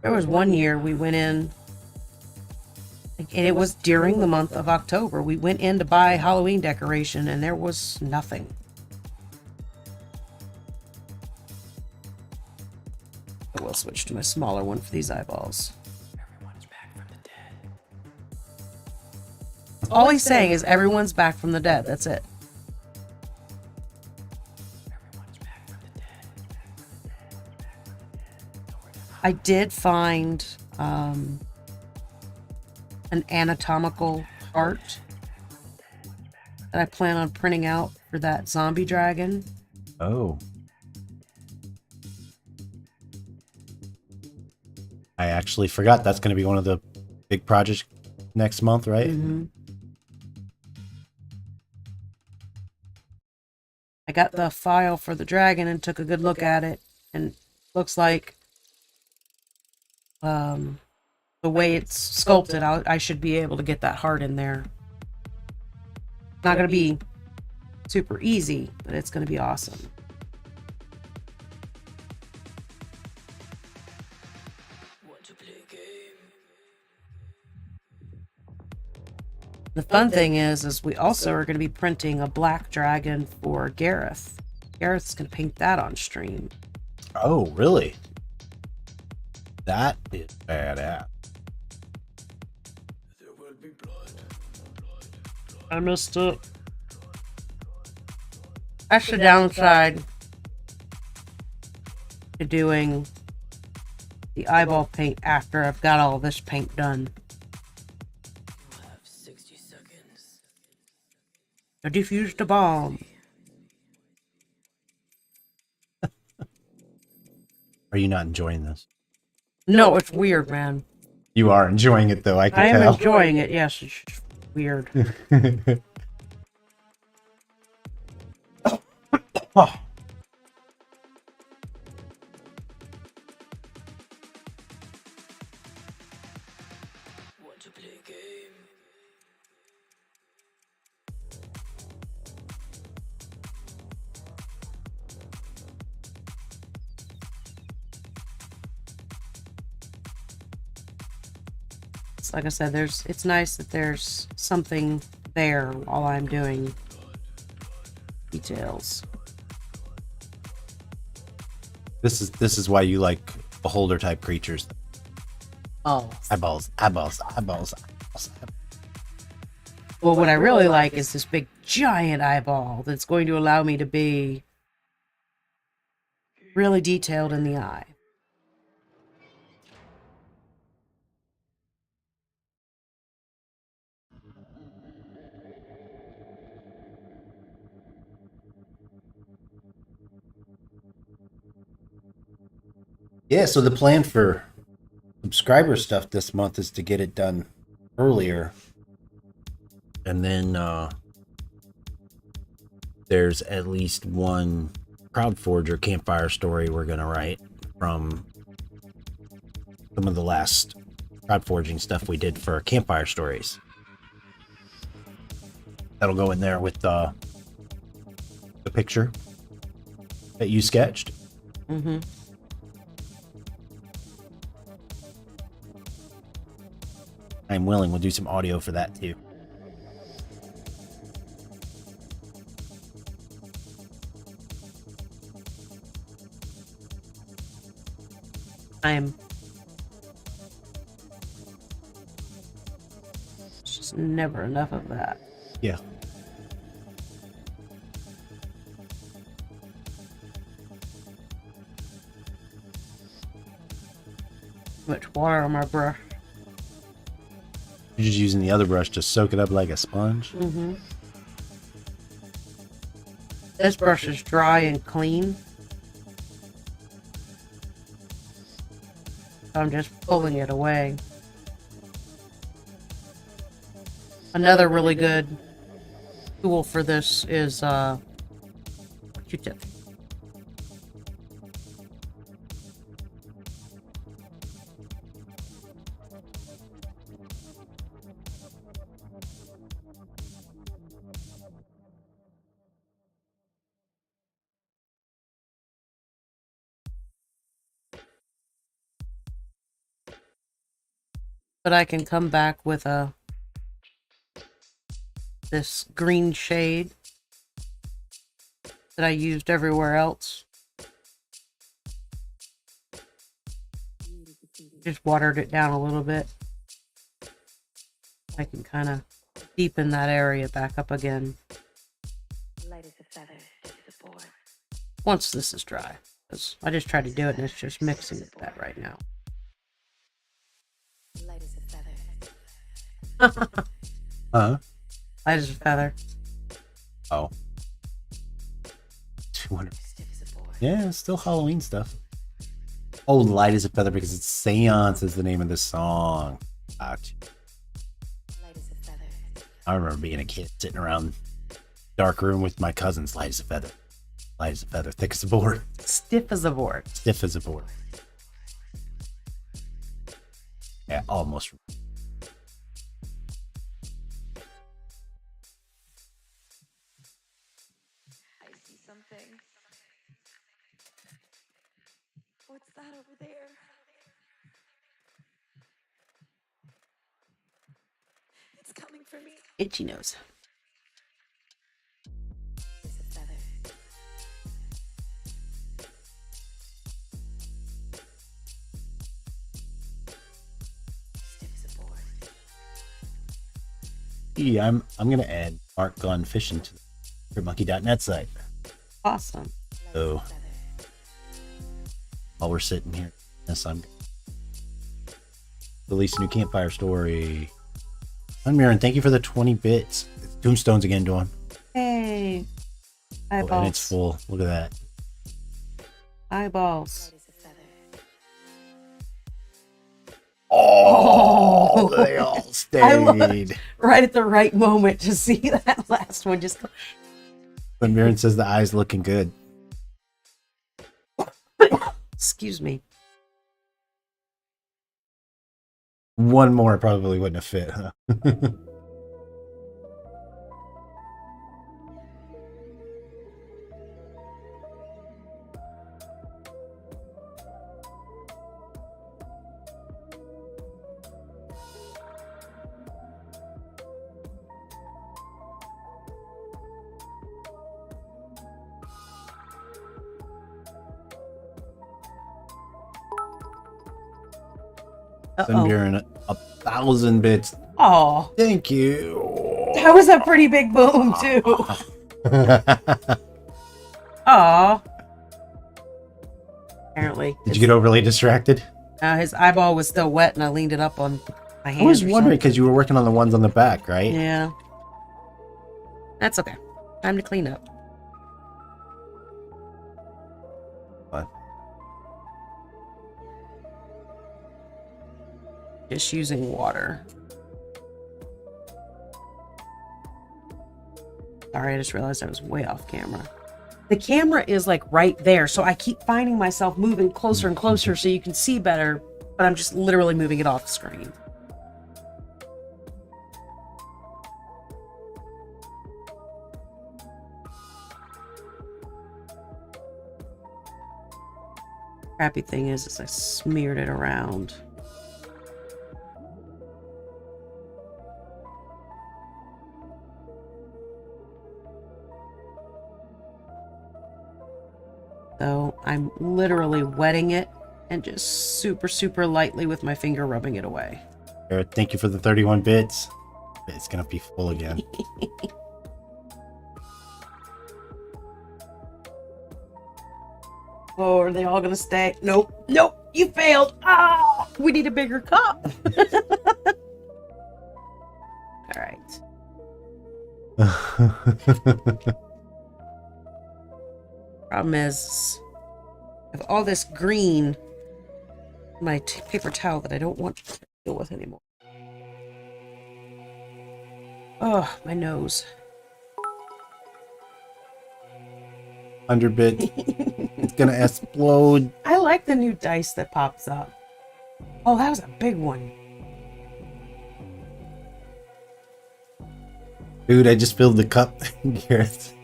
There was one year we went in, and it was during the month of October. We went in to buy Halloween decoration, and there was nothing. I will switch to my smaller one for these eyeballs. All he's saying is everyone's back from the dead. That's it. I did find an anatomical chart that I plan on printing out for that zombie dragon. Oh. I actually forgot that's going to be one of the big projects next month, right? Mm-hmm. I got the file for the dragon and took a good look at it, and looks like the way it's sculpted, I should be able to get that heart in there. Not going to be super easy, but it's going to be awesome. The fun thing is we also are going to be printing a black dragon for Gareth. Gareth's going to paint that on stream. Oh, really? That is badass. I missed it. That's the downside to doing the eyeball paint after I've got all this paint done. I defused the bomb. Are you not enjoying this? No, it's weird, man. You are enjoying it, though. I can I am tell. enjoying it. Yes, it's just weird. Oh. Like I said, it's nice that there's something there while I'm doing details. This is why you like beholder type creatures. Oh. Eyeballs. Well, what I really like is this big giant eyeball that's going to allow me to be really detailed in the eye. Yeah, so the plan for subscriber stuff this month is to get it done earlier. And then there's at least one CrowdForger campfire story we're going to write from some of the last crowdforging stuff we did for campfire stories. That'll go in there with the picture that you sketched. Mm-hmm. I'm willing. We'll do some audio for that too. It's just never enough of that. Yeah. Too much water on my brush. You're just using the other brush to soak it up like a sponge. Mm-hmm. This brush is dry and clean. I'm just pulling it away. Another really good tool for this is Q-tip. But I can come back with this green shade that I used everywhere else. Just watered it down a little bit. I can kind of deepen that area back up again. Light as a feather, stiff as a board. Once this is dry. 'Cause I just tried to do it and it's just mixing with that right now. Light as a feather. Huh? Light as a feather. Oh. 200. Stiff as a board. Yeah, it's still Halloween stuff. Oh, light as a feather because it's Seance is the name of the song. Light as a feather. I remember being a kid sitting around dark room with my cousins. Light as a feather. Light as a feather. Thick as a board. Stiff as a board. Stiff as a board. Yeah, almost. I see something. What's that over there? It's coming for me. Itchy nose. As a feather. Stiff as a board. Yeah, I'm gonna add Mark Gone Fishing to the CryptMonkey.net site. Awesome. So Feather. while we're sitting here, yes, I'm release a new campfire story. Unmirren, thank you for the 20 bits. Tombstones again, Dawn. Hey. Oh, Eyeballs. and it's full. Look at that. Eyeballs. Light as a feather. Oh, they all I stayed. Right at the right moment to see that last one. Just Unmirren says the eye's looking good. Excuse me. One more probably wouldn't have fit, huh? Send Baron 1,000 bits. Oh, Thank you. that was a pretty big boom too. Aw. Apparently. Did you get overly distracted? His eyeball was still wet and I leaned it up on my hand. I was wondering because you were working on the ones on the back, right? Yeah. That's okay. Time to clean up. What? Just using water. Sorry, I just realized I was way off camera. The camera is like right there, so I keep finding myself moving closer and closer so you can see better, but I'm just literally moving it off the screen. Crappy thing is I smeared it around. So I'm literally wetting it and just super, super lightly with my finger rubbing it away. Eric, thank you for the 31 bits. It's gonna be full again. Oh, are they all gonna stay? Nope. Nope. You failed. Ah, we need a bigger cup. All right. Problem is, I have all this green in my paper towel that I don't want to deal with anymore. Oh, my nose. 100 bit. It's gonna explode. I like the new dice that pops up. Oh, that was a big one. Dude, I just filled the cup. Gareth.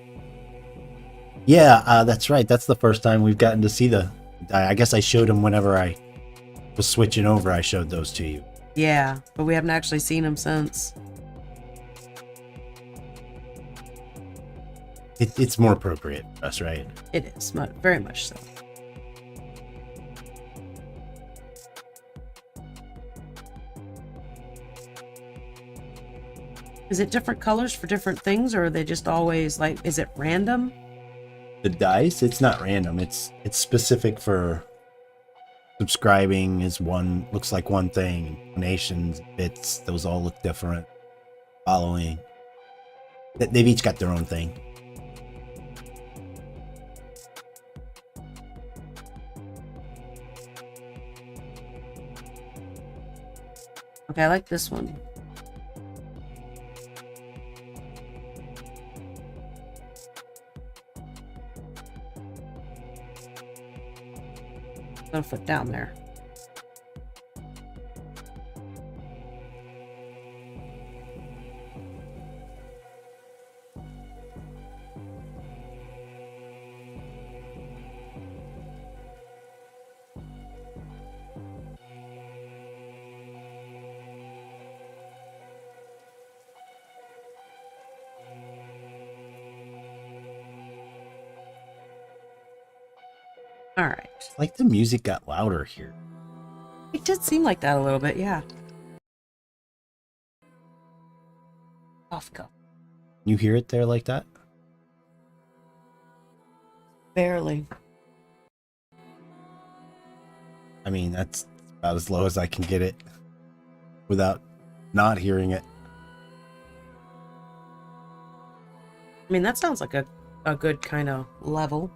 Yeah, that's right. That's the first time we've gotten to see the... I guess I showed them whenever I was switching over. I showed those to you. Yeah, but we haven't actually seen them since. It's more appropriate for us, right? It is, very much so. Is it different colors for different things, or are they just always like, is it random? The dice, it's not random. It's specific for subscribing is one, looks like one thing. Donations, bits, those all look different. Following. They've each got their own thing. Okay, I like this one. Put a foot down there. All right. It's like the music got louder here. It did seem like that a little bit, yeah. Off cup. You hear it there like that? Barely. I mean, that's about as low as I can get it without not hearing it. I mean, that sounds like a good kind of level.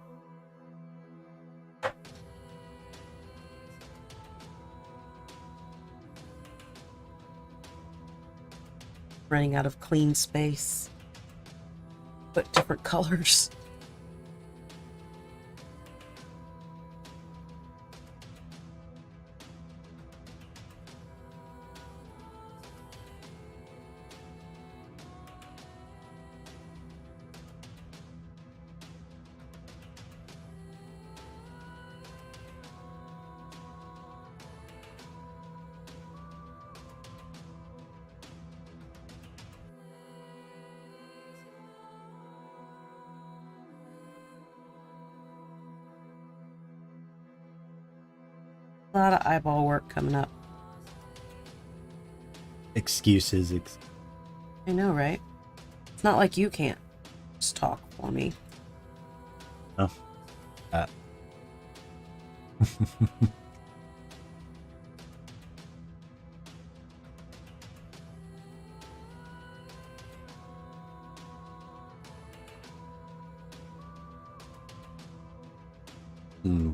Running out of clean space. But different colors. A lot of eyeball work coming up. Excuses. I know, right? It's not like you can't just talk for me. Oh. Hmm.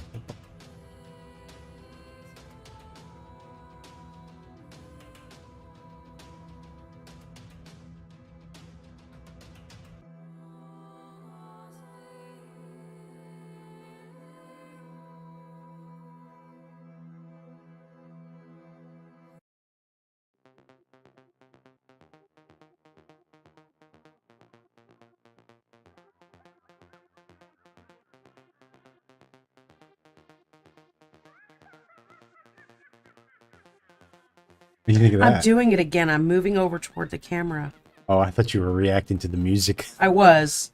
What do you think of I'm that? doing it again. I'm moving over toward the camera. Oh, I thought you were reacting to the music. I was.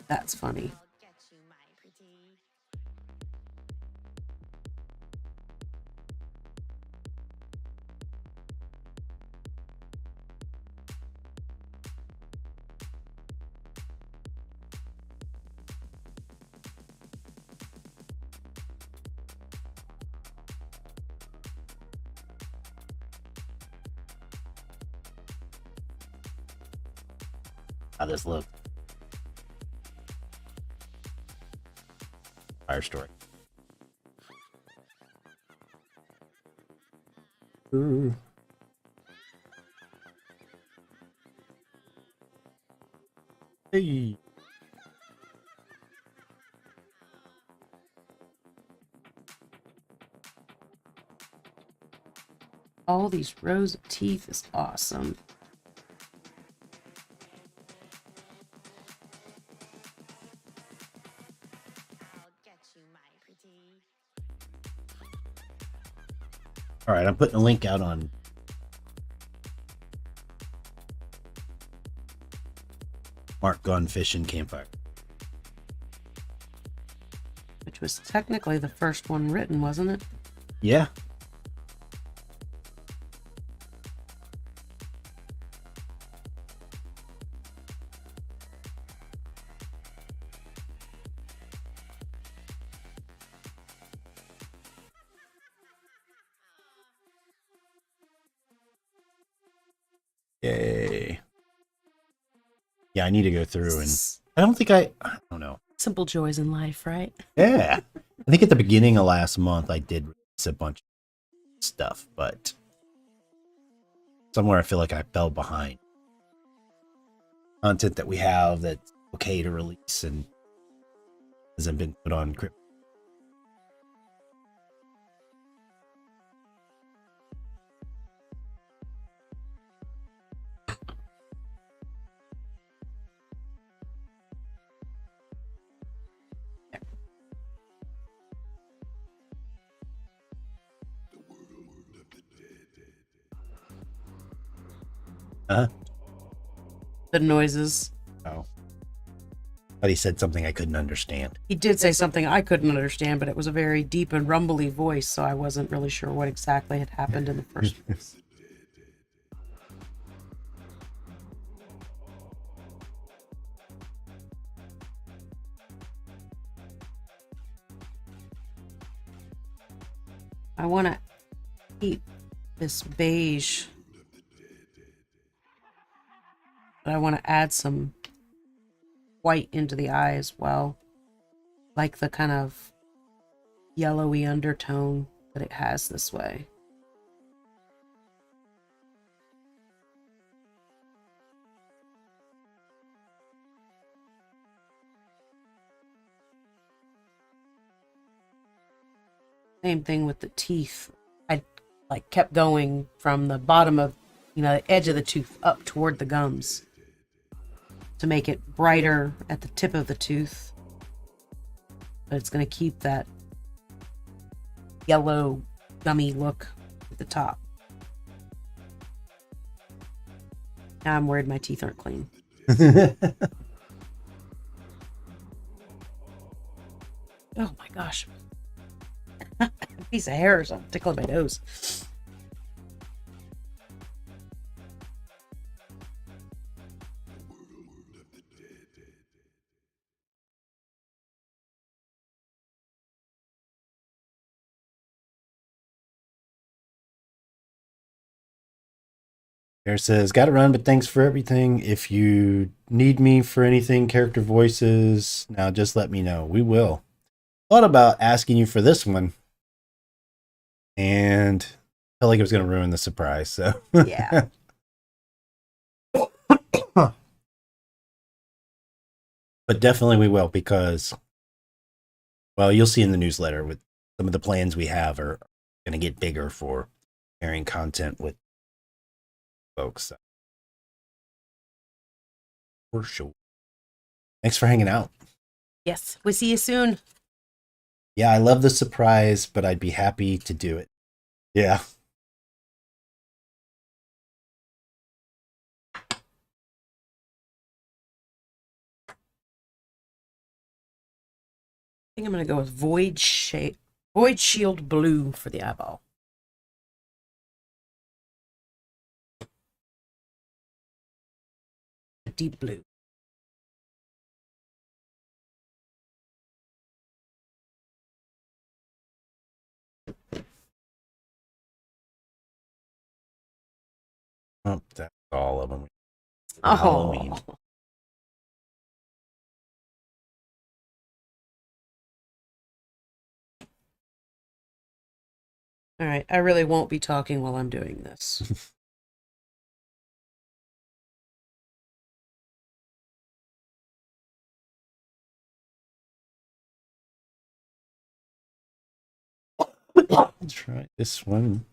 That's funny. How this look? Fire story. Ooh. Hey. All these rows of teeth is awesome. All right, I'm putting a link out on Mark Gone Fishing Campfire. Which was technically the first one written, wasn't it? Yeah. Yay. Yeah, I need to go through and I don't know. Simple joys in life, right? Yeah. I think at the beginning of last month I did release a bunch of stuff, but somewhere I feel like I fell behind. Content that we have that's okay to release and hasn't been put on Crypt. Huh? The noises. Oh. But he said something I couldn't understand. He did say something I couldn't understand, but it was a very deep and rumbly voice, so I wasn't really sure what exactly had happened in the first place. I want to keep this beige, but I want to add some white into the eye as well, like the kind of yellowy undertone that it has this way. Same thing with the teeth. I like kept going from the bottom of, the edge of the tooth up toward the gums to make it brighter at the tip of the tooth. But it's going to keep that yellow gummy look at the top. Now I'm worried my teeth aren't clean. Oh my gosh. A piece of hair or something tickling my nose. Bear says, gotta run, but thanks for everything. If you need me for anything, character voices, now just let me know. We will. Thought about asking you for this one, and felt like it was going to ruin the surprise. So Yeah. But definitely we will, because, well, you'll see in the newsletter with some of the plans we have are going to get bigger for sharing content with folks. For sure. Thanks for hanging out. Yes. We'll see you soon. Yeah, I love the surprise, but I'd be happy to do it. Yeah. I think I'm going to go with Void Shield Blue for the eyeball. Deep blue. Oh, that's all of them. Oh. Halloween. All right. I really won't be talking while I'm doing this. Let's try this one.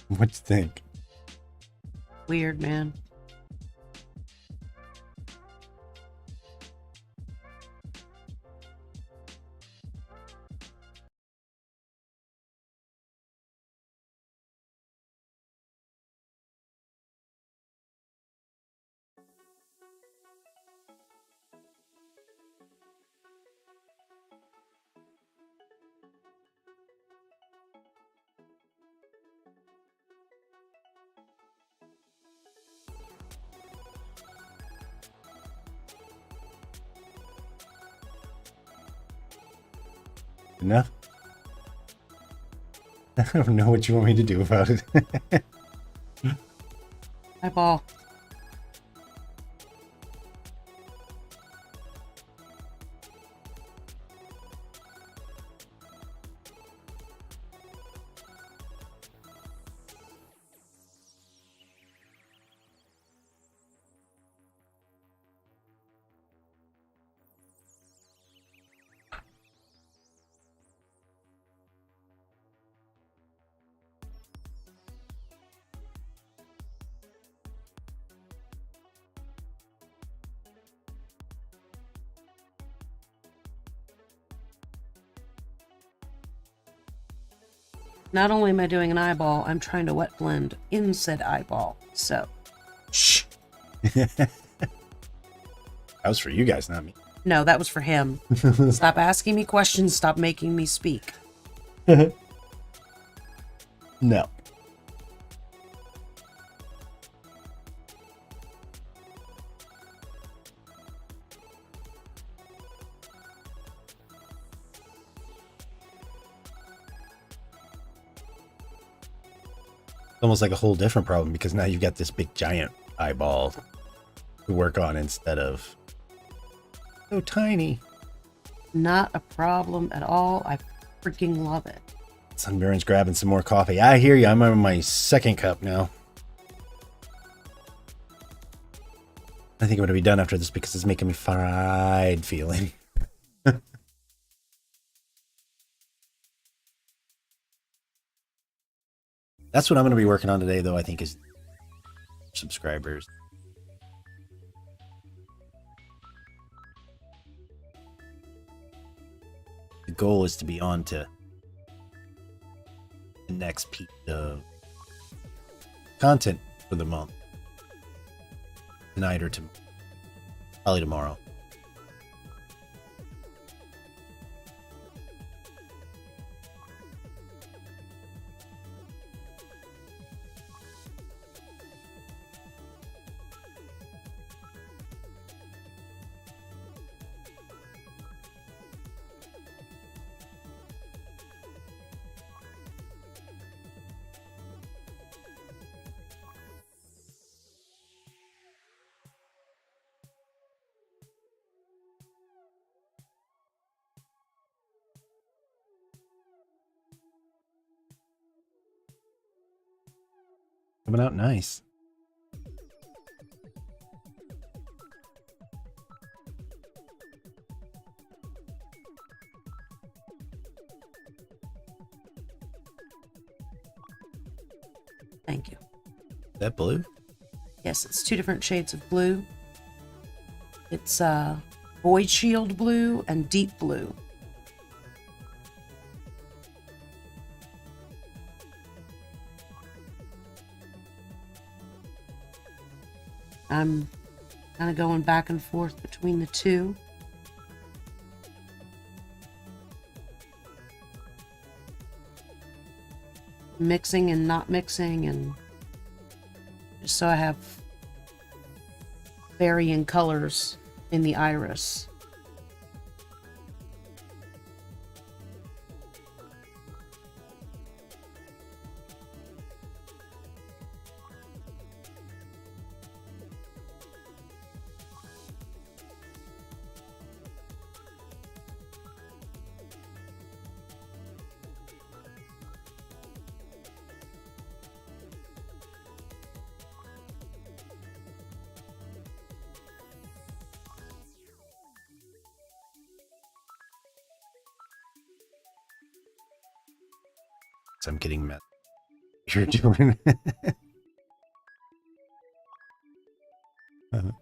What do you think? Weird, man. Enough? I don't know what you want me to do about it. Eyeball. Not only am I doing an eyeball, I'm trying to wet blend in said eyeball. So, shh. That was for you guys, not me. No, that was for him. Stop asking me questions. Stop making me speak. No. Almost like a whole different problem, because now you've got this big giant eyeball to work on instead of so tiny. Not a problem at all. I freaking love it. Sunburns grabbing some more coffee. I hear you. I'm on my second cup now. I think I'm gonna be done after this because it's making me fried feeling. That's what I'm gonna be working on today, though. I think is subscribers. The goal is to be on to the next piece of content for the month. Tonight or tomorrow. Probably tomorrow. Coming out nice. Thank you. Is that blue? Yes, it's 2 different shades of blue. It's Void Shield blue and deep blue. I'm kind of going back and forth between the two. Mixing and not mixing, and just so I have varying colors in the iris. So I'm getting mad. You're doing. Well,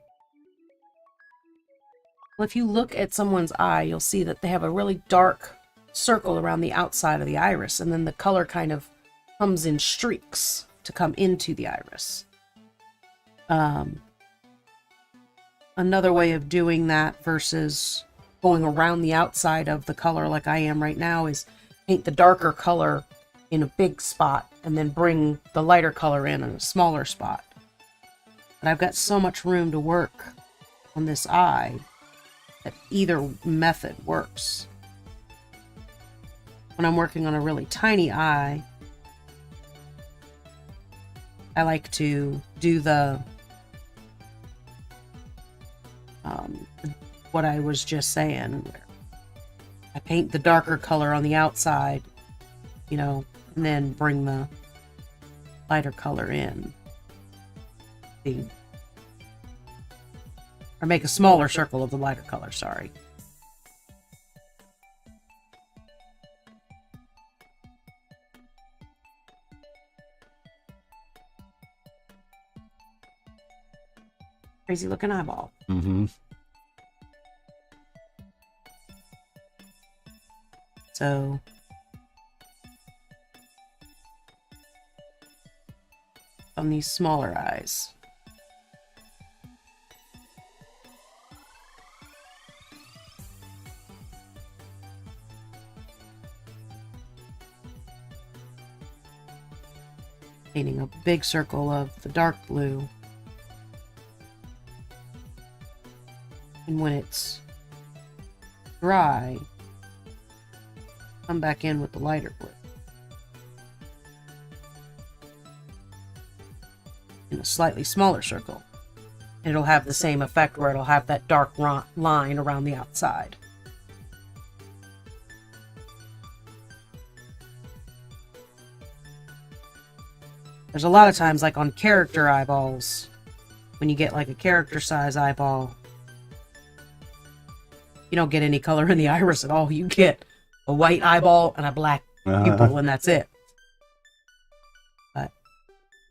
if you look at someone's eye, you'll see that they have a really dark circle around the outside of the iris, and then the color kind of comes in streaks to come into the iris. Another way of doing that versus going around the outside of the color like I am right now is paint the darker color in a big spot and then bring the lighter color in a smaller spot. But I've got so much room to work on this eye that either method works. When I'm working on a really tiny eye, I like to do what I was just saying, where I paint the darker color on the outside, and then bring the lighter color in. Or make a smaller circle of the lighter color, sorry. Crazy looking eyeball. Mm-hmm. So on these smaller eyes. Painting a big circle of the dark blue. And when it's dry, come back in with the lighter blue. In a slightly smaller circle. And it'll have the same effect where it'll have that dark line around the outside. There's a lot of times, like on character eyeballs, when you get like a character size eyeball, you don't get any color in the iris at all. You get a white eyeball and a black pupil, and that's it. But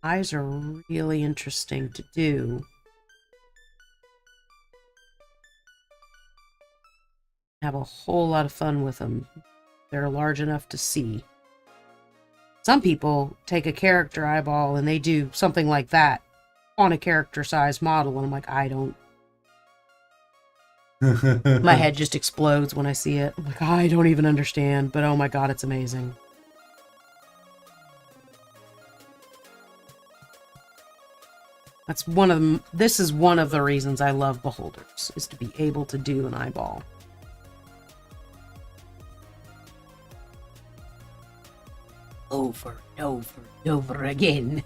eyes are really interesting to do. Have a whole lot of fun with them. They're large enough to see. Some people take a character eyeball and they do something like that on a character size model, and I'm like, I don't. My head just explodes when I see it. I'm like, I don't even understand, but oh my god, it's amazing. That's one of them. This is one of the reasons I love beholders, is to be able to do an eyeball. Over and over and over again.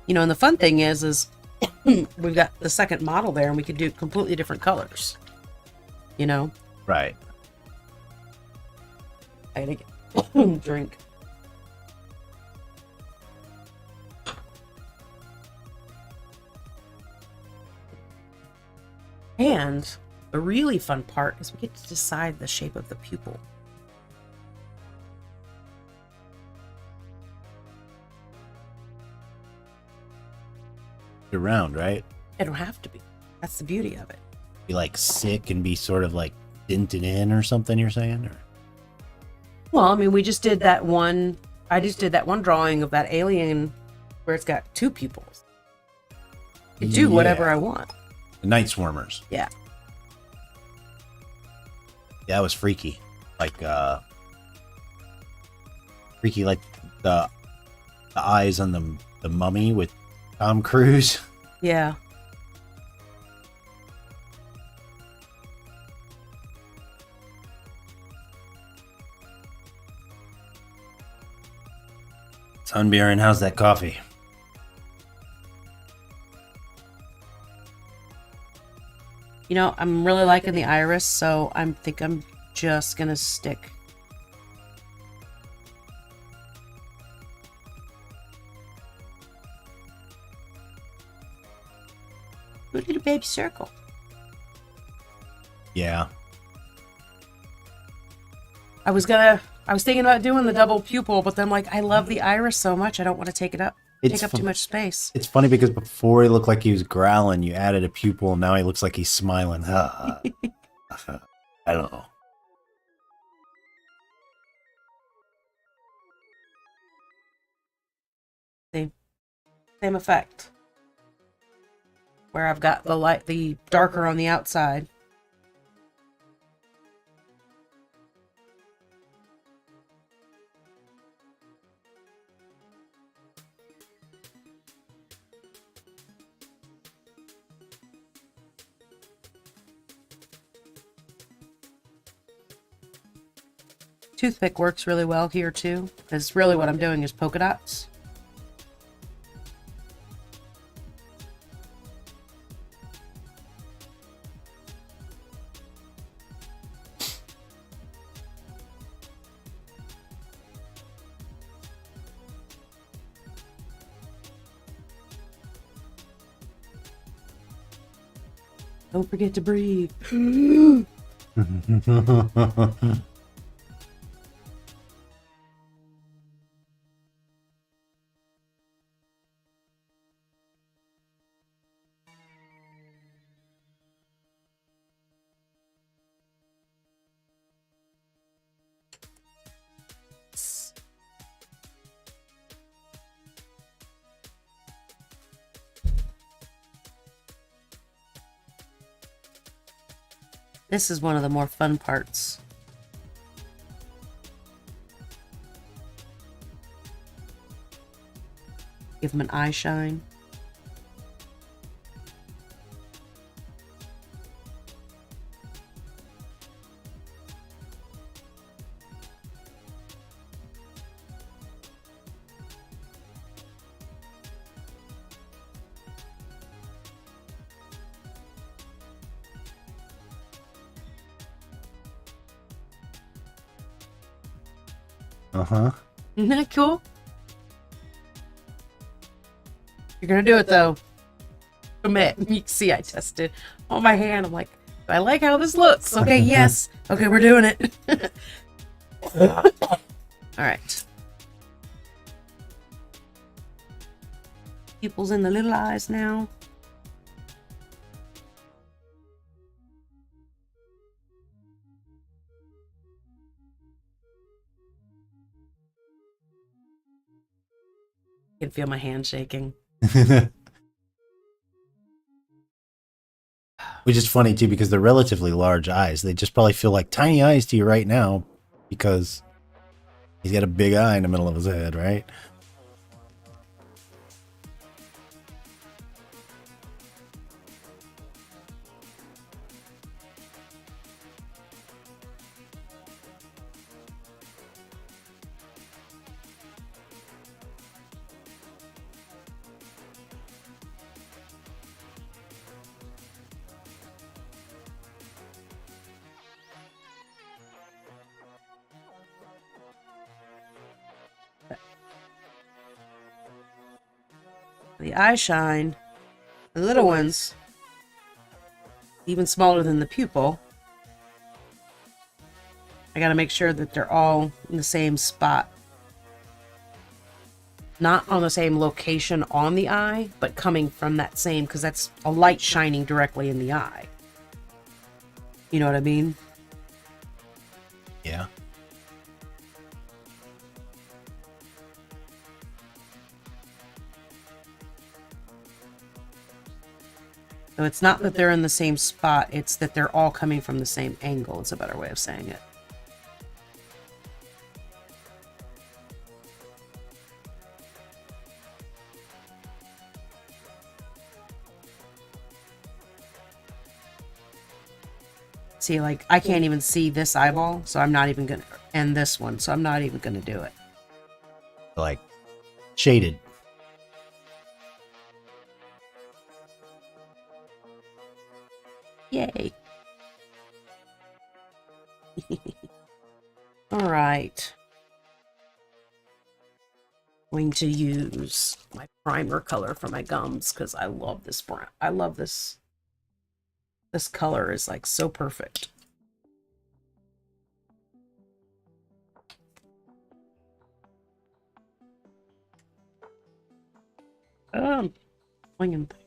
You know, and the fun thing is we've got the second model there, and we could do completely different colors. You know? Right. I gotta get drink. And the really fun part is we get to decide the shape of the pupil. Around, right? It don't have to be. That's the beauty of it. Be like sick and be sort of like dented in or something, you're saying? Or Well, I mean, we just did that one. I just did that one drawing of that alien where it's got two pupils. I do whatever I want. the night swarmers. Yeah. Yeah, it was freaky. Like freaky like the eyes on the mummy with Tom Cruise. Yeah. Sunbearing, how's that coffee? You know, I'm really liking the iris, so I think I'm just gonna stick. A little baby circle. Yeah. I was thinking about doing the double pupil, but then like I love the iris so much, I don't want to take up too much space. It's funny because before he looked like he was growling, you added a pupil, and now he looks like he's smiling. I don't know. Same effect. Where I've got the darker on the outside. Toothpick works really well here too, because really what I'm doing is polka dots. Don't forget to breathe. This is one of the more fun parts. Give them an eye shine. Uh-huh. Isn't that cool? You're gonna do it though. Commit. You can see I tested on my hand. I'm like, I like how this looks. Okay, yes. Okay, we're doing it. All right. Pupils in the little eyes now. I can feel my hand shaking. Which is funny too because they're relatively large eyes. They just probably feel like tiny eyes to you right now because he's got a big eye in the middle of his head, right? The eye shine, the little ones, even smaller than the pupil. I gotta make sure that they're all in the same spot. Not on the same location on the eye, but coming from that same, because that's a light shining directly in the eye. You know what I mean? Yeah. So it's not that they're in the same spot, it's that they're all coming from the same angle. It's a better way of saying it. See, like, I can't even see this eyeball, so I'm not even gonna, and this one, so I'm not even gonna do it. Like shaded. Yay. All right. Going to use my primer color for my gums because I love this brown. I love this. This color is like so perfect. Swinging thing.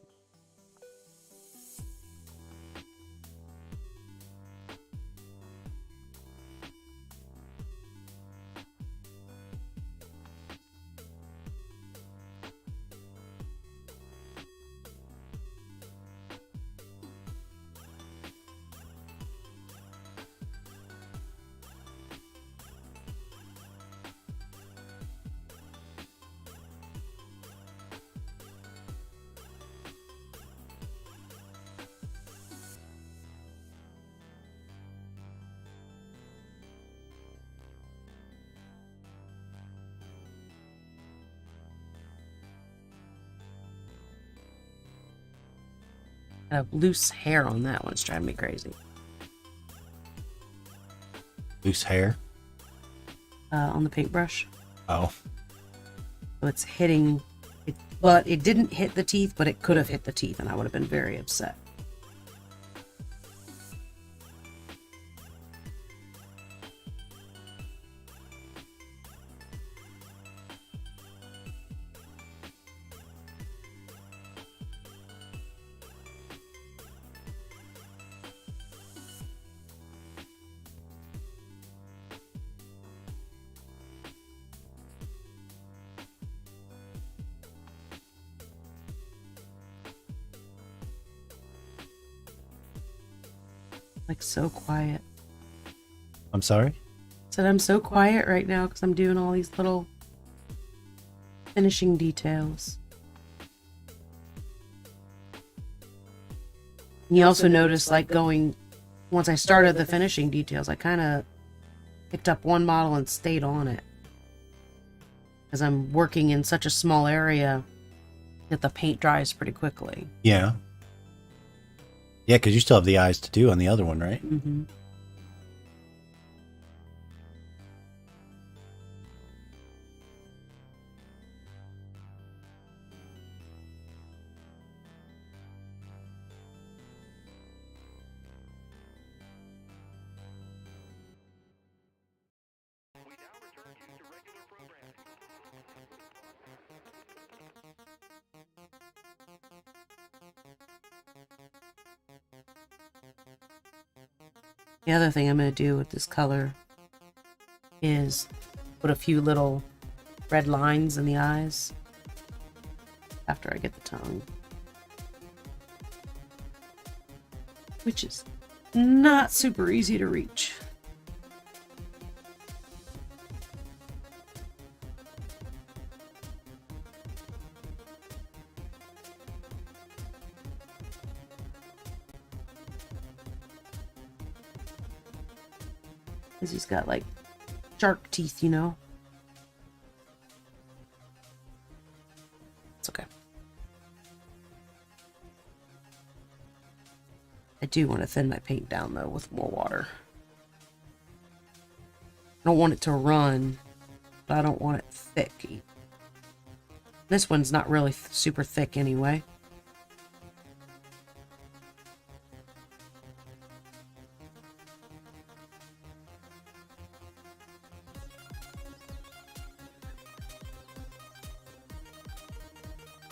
I have loose hair on that one. It's driving me crazy. Loose hair. On the paintbrush. Oh. So it's hitting it, but it didn't hit the teeth, but it could have hit the teeth, and I would have been very upset. Like so quiet. I'm sorry? Said I'm so quiet right now because I'm doing all these little finishing details. You also notice, like, going, once I started the finishing details, I kind of picked up one model and stayed on it. Because I'm working in such a small area that the paint dries pretty quickly. Yeah. Yeah, because you still have the eyes to do on the other one, right? Mm-hmm. The other thing I'm going to do with this color is put a few little red lines in the eyes after I get the tongue. Which is not super easy to reach. Because he's got like shark teeth, you know? It's okay. I do want to thin my paint down though with more water. I don't want it to run, but I don't want it thick. This one's not really super thick anyway.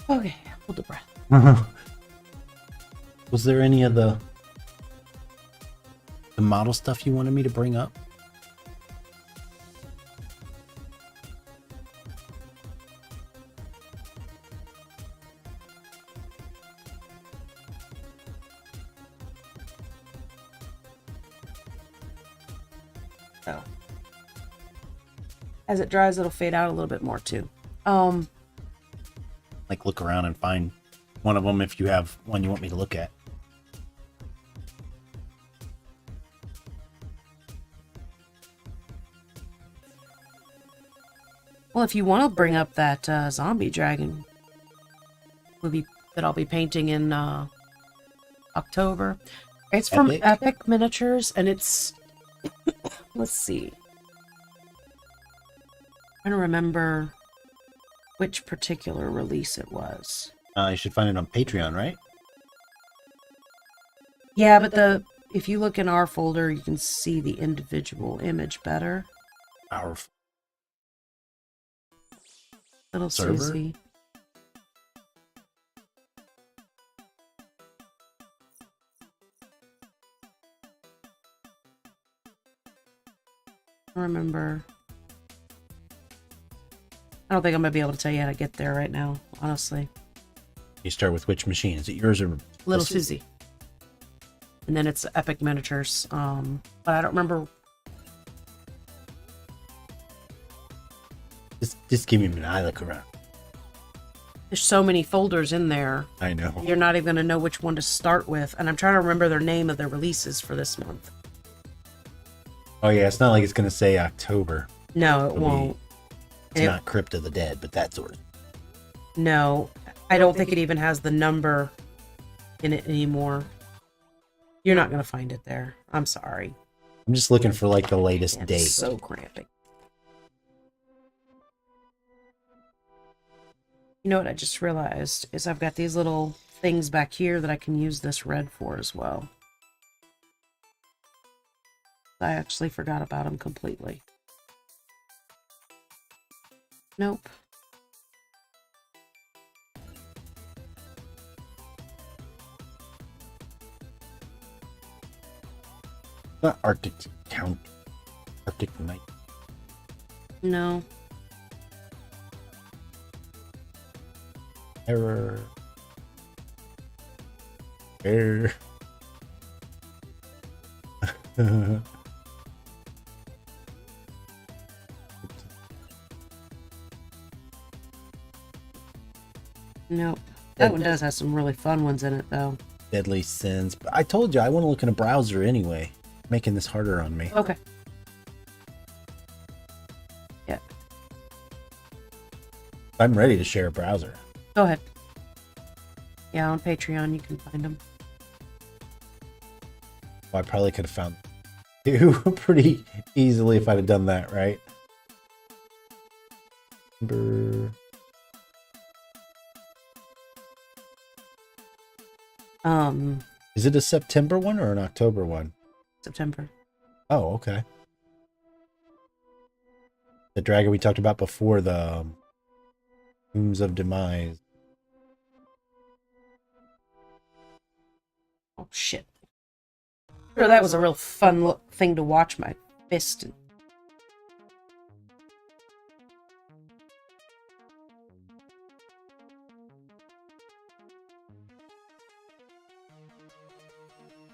Okay, hold the breath. Was there any of the model stuff you wanted me to bring up? Oh. As it dries, it'll fade out a little bit more too. Like look around and find one of them if you have one you want me to look at. Well, if you want to bring up that zombie dragon that I'll be painting in October. It's from Epic Miniatures, and it's let's see. I'm trying to remember which particular release it was. You should find it on Patreon, right? Yeah, but if you look in our folder, you can see the individual image better. Powerful. Little Server? Susie. I remember. I don't think I'm going to be able to tell you how to get there right now, honestly. You start with which machine? Is it yours or Little Susie. And then it's Epic Miniatures. But I don't remember. Just give me an eye look around. There's so many folders in there. I know. You're not even going to know which one to start with. And I'm trying to remember their name of their releases for this month. Oh yeah, it's not like it's going to say October. No, it won't. It's not Crypt of the Dead, but that sort of. No, I don't think it even has the number in it anymore. You're not going to find it there. I'm sorry. I'm just looking for like the latest It's date. so cramping. You know what I just realized is I've got these little things back here that I can use this red for as well. I actually forgot about them completely. Nope. Not Arctic Count. Arctic Night. No. Error. Error. Nope. That one does have some really fun ones in it, though. Deadly Sins. But I told you I want to look in a browser anyway. Making this harder on me. Okay. Yeah. I'm ready to share a browser. Go ahead. Yeah, on Patreon you can find them. Well, I probably could have found two pretty easily if I'd have done that, right? Number... Is it a September one or an October one? September. Oh, okay. The dragon we talked about before, the Tombs of Demise. Oh, shit. Sure, that was a real fun thing to watch my fist.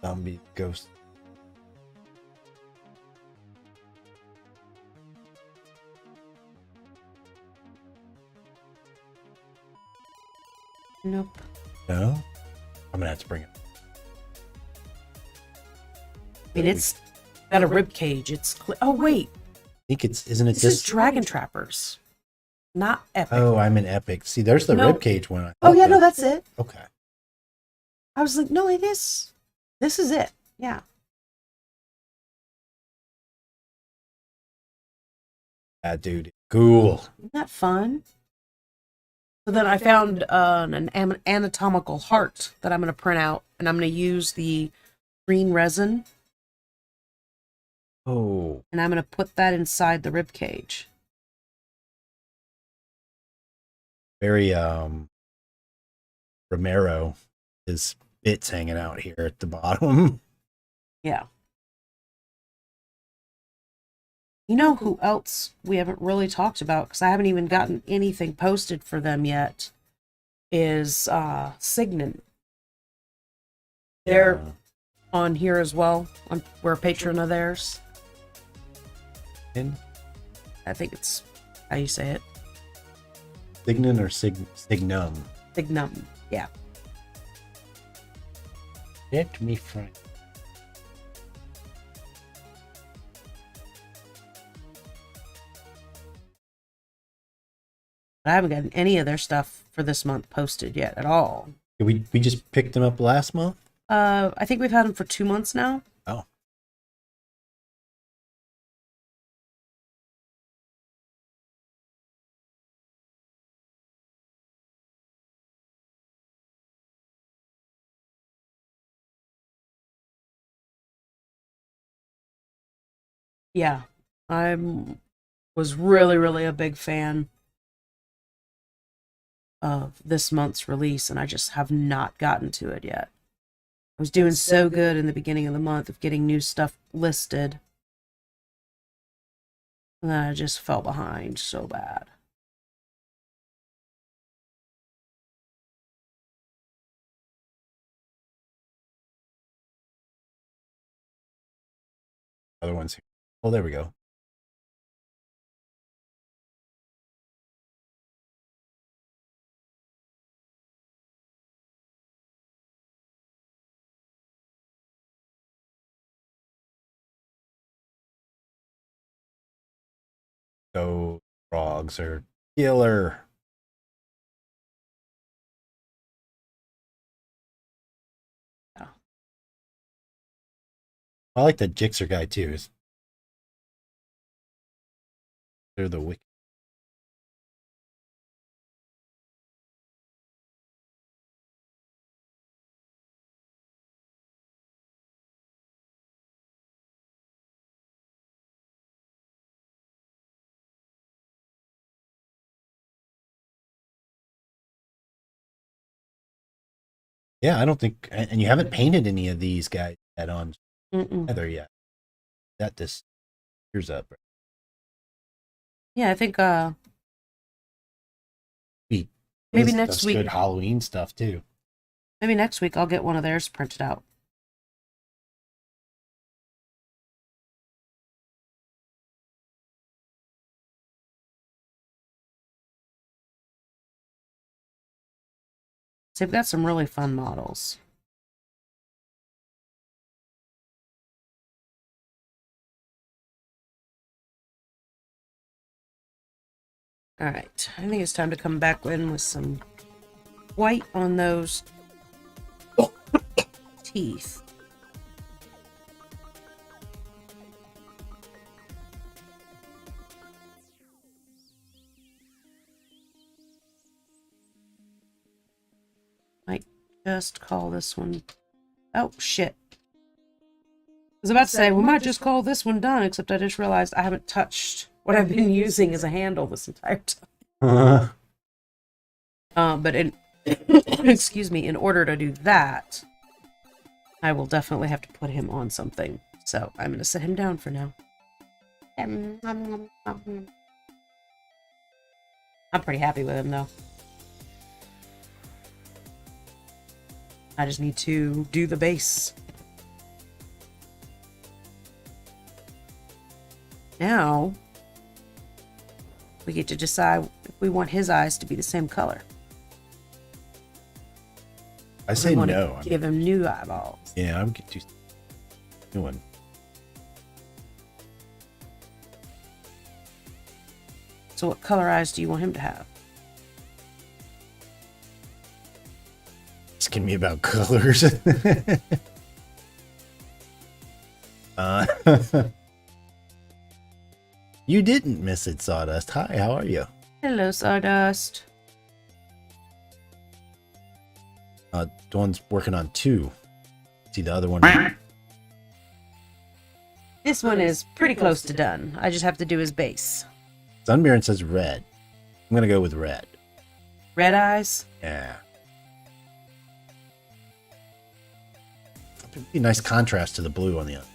Zombie ghost. Nope. No? I'm gonna have to bring it. I mean, it's got a rib cage. It's oh wait, I think isn't it this is just Dragon Trappers, not Epic. Oh, I'm an Epic. See, there's the No. ribcage one. Oh yeah, no, that's it. Okay. I was like, no, this is it. Yeah. That dude, cool. Isn't that fun? So then I found an anatomical heart that I'm going to print out, and I'm going to use the green resin, Oh, and I'm going to put that inside the rib cage. very Romero. His bits hanging out here at the bottom. Yeah. You know who else we haven't really talked about, because I haven't even gotten anything posted for them yet, is Signan. They're on here as well. We're a patron of theirs. In I think it's how you say it. Signan or Signum? Signum. Yeah. Let me find. I haven't gotten any of their stuff for this month posted yet at all. We just picked them up last month. I think we've had them for 2 months now. Oh. Yeah. I was really, really a big fan of this month's release, and I just have not gotten to it yet. I was doing so good in the beginning of the month of getting new stuff listed, and then I just fell behind so bad. Other ones here. Oh, there we go. So frogs are killer. Yeah. I like the Jixer guy too. They're the wicked. Yeah, I don't think, and you haven't painted any of these guys yet on either yet. That this here's up. Yeah, I think Maybe maybe next week. Good Halloween stuff too. Maybe next week I'll get one of theirs printed out. So they've got some really fun models. All right, I think it's time to come back in with some white on those teeth. Might just call this one. Oh shit. I was about to say we might just call this one done, except I just realized I haven't touched what I've been using as a handle this entire time. But in excuse me, in order to do that, I will definitely have to put him on something. So I'm going to sit him down for now. I'm pretty happy with him, though. I just need to do the base. Now, we get to decide if we want his eyes to be the same color. I Or say we want no. to give him new eyeballs. Yeah, I'm getting new one. So what color eyes do you want him to have? Asking me about colors. uh, you didn't miss it, Sawdust. Hi, how are you? Hello, Sawdust. Dawn's working on 2. See the other one? This one is pretty close to done. I just have to do his base. Sunbaron says red. I'm gonna go with red. Red eyes? Yeah. It'd be a nice contrast to the blue on the other.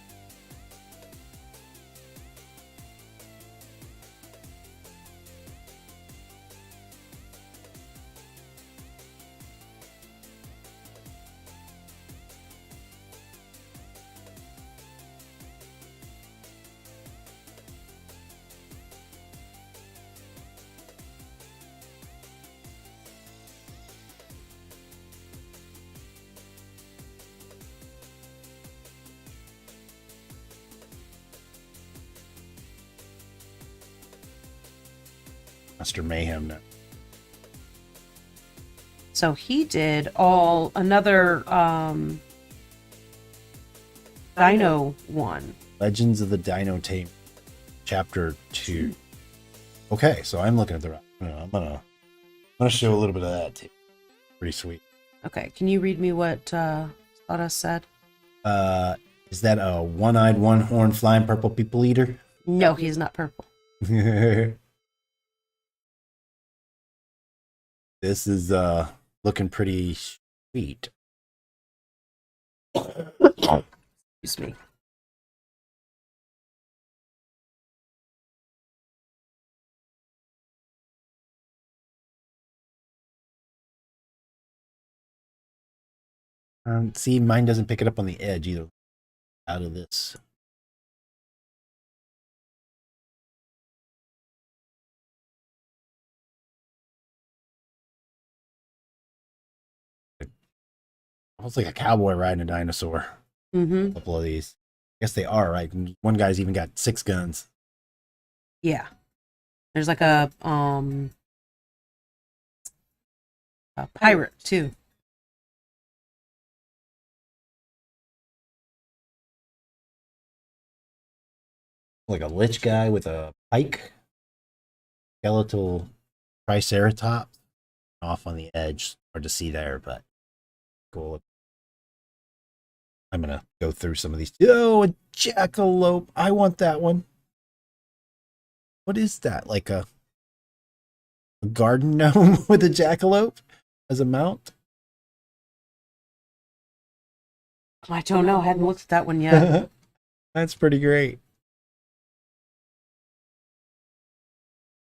Master Mayhem now. So he did another Dino one. Legends of the Dino Tape, Chapter 2. Okay, so I'm looking at the right. I'm gonna show a little bit of that tape. Pretty sweet. Okay, can you read me what Sawdust said? Is that a one-eyed, one-horned, flying purple people eater? No, he's not purple. This is looking pretty sweet. Excuse me. See, mine doesn't pick it up on the edge either. Out of this. Almost like a cowboy riding a dinosaur. Mm-hmm. A couple of these. I guess they are, right? One guy's even got 6 guns. Yeah. There's like a pirate too. Like a lich guy with a pike. Skeletal triceratops. Off on the edge. Hard to see there, but cool. I'm gonna go through some of these. Oh, a jackalope. I want that one. What is that? Like a garden gnome with a jackalope as a mount? I don't know. I hadn't looked at that one yet. That's pretty great.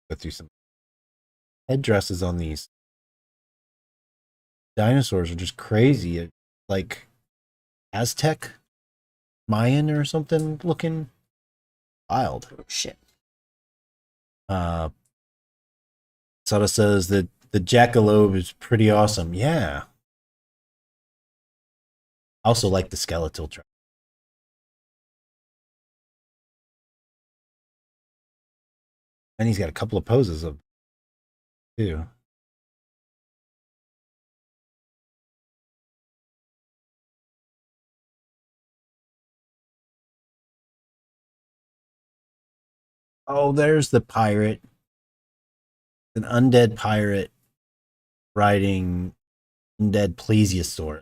Go through some headdresses on these. Dinosaurs are just crazy. Like Aztec, Mayan or something looking wild. Oh, shit. Sada says that the jackalope is pretty awesome. Yeah. I also like the skeletal track. And he's got a couple of poses of too. Oh, there's the pirate. An undead pirate riding undead plesiosaur.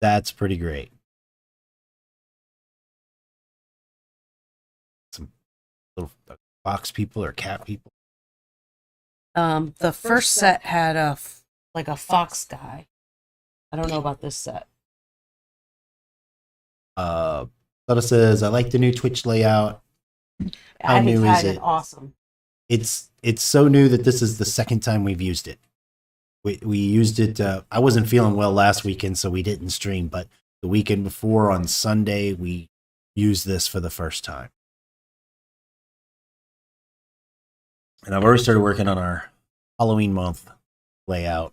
That's pretty great. Some little fox people or cat people. The first set had like a fox guy. I don't know about this set. Soda says, I like the new Twitch layout. How I think new is Tag is it? awesome. It's so new that this is the second time we've used it. We used it. I wasn't feeling well last weekend, so we didn't stream. But the weekend before, on Sunday, we used this for the first time. And I've already started working on our Halloween month layout,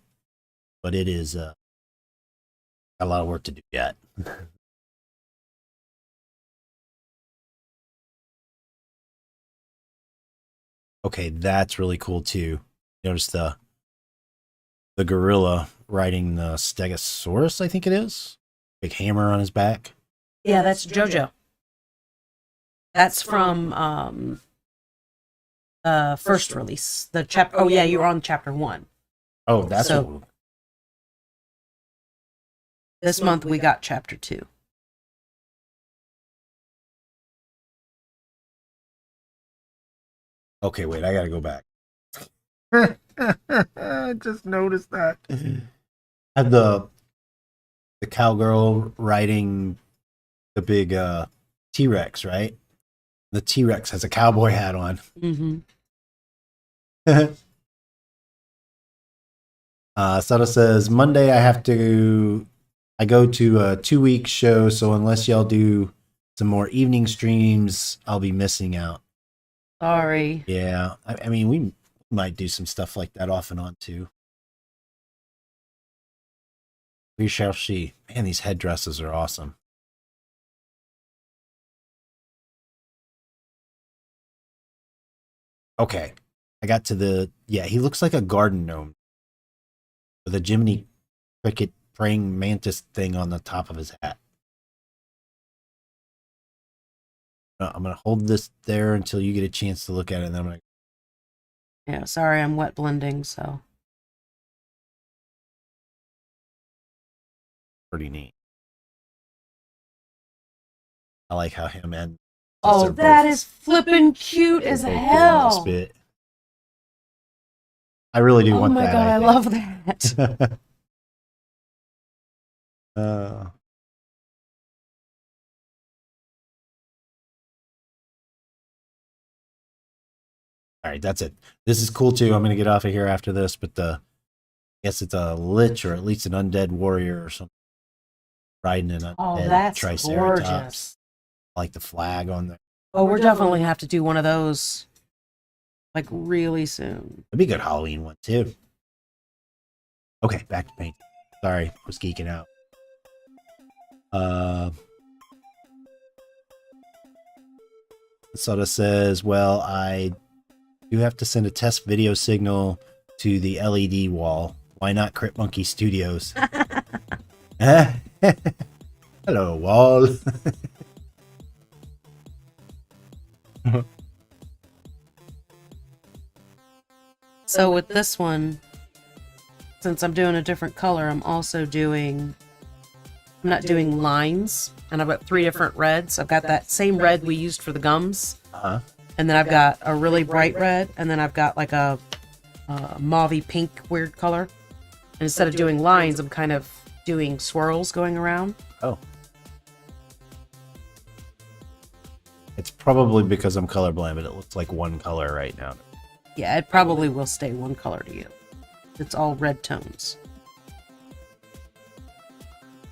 but it is got a lot of work to do yet. Okay, that's really cool too. Notice the gorilla riding the Stegosaurus, I think it is. Big hammer on his back. Yeah, that's JoJo. That's from first release. The chapter. Oh yeah, you were on chapter 1. Oh, that's So- what This month we got chapter 2. okay, wait, I gotta go back. I just noticed that. Had the cowgirl riding the big T-Rex, right? The T-Rex has a cowboy hat on. Mm-hmm. Soto says, Monday I go to a 2-week show, so unless y'all do some more evening streams, I'll be missing out. Sorry. Yeah, I mean, we might do some stuff like that off and on too. We shall see. Man, these headdresses are awesome. Okay, I got to the, yeah, he looks like a garden gnome with a Jiminy Cricket praying mantis thing on the top of his hat. I'm going to hold this there until you get a chance to look at it, and then I'm going to. Yeah, sorry, I'm wet blending, so. Pretty neat. I like how him and. Oh, they're that both- is flippin' cute they're as both doing this hell. bit. I really do Oh want my that. god, I think. love that. All right, that's it. This is cool too. I'm going to get off of here after this, but I guess it's a lich or at least an undead warrior or something riding an undead Oh, that's triceratops. gorgeous. I like the flag on there. Oh, we're definitely have to do one of those, like, really soon. It'd be a good Halloween one too. Okay, back to painting. Sorry, I was geeking out. Soda says, well, I do have to send a test video signal to the LED wall. Why not Crypt Monkey Studios? Hello, wall. So with this one, since I'm doing a different color, I'm not doing lines, and I've got 3 different reds. I've got that same red we used for the gums, Uh-huh. and then I've got a really bright red, and then I've got like a mauvey pink weird color. And instead of doing lines, I'm kind of doing swirls going around. Oh. It's probably because I'm colorblind, but it looks like one color right now. Yeah, it probably will stay one color to you. It's all red tones.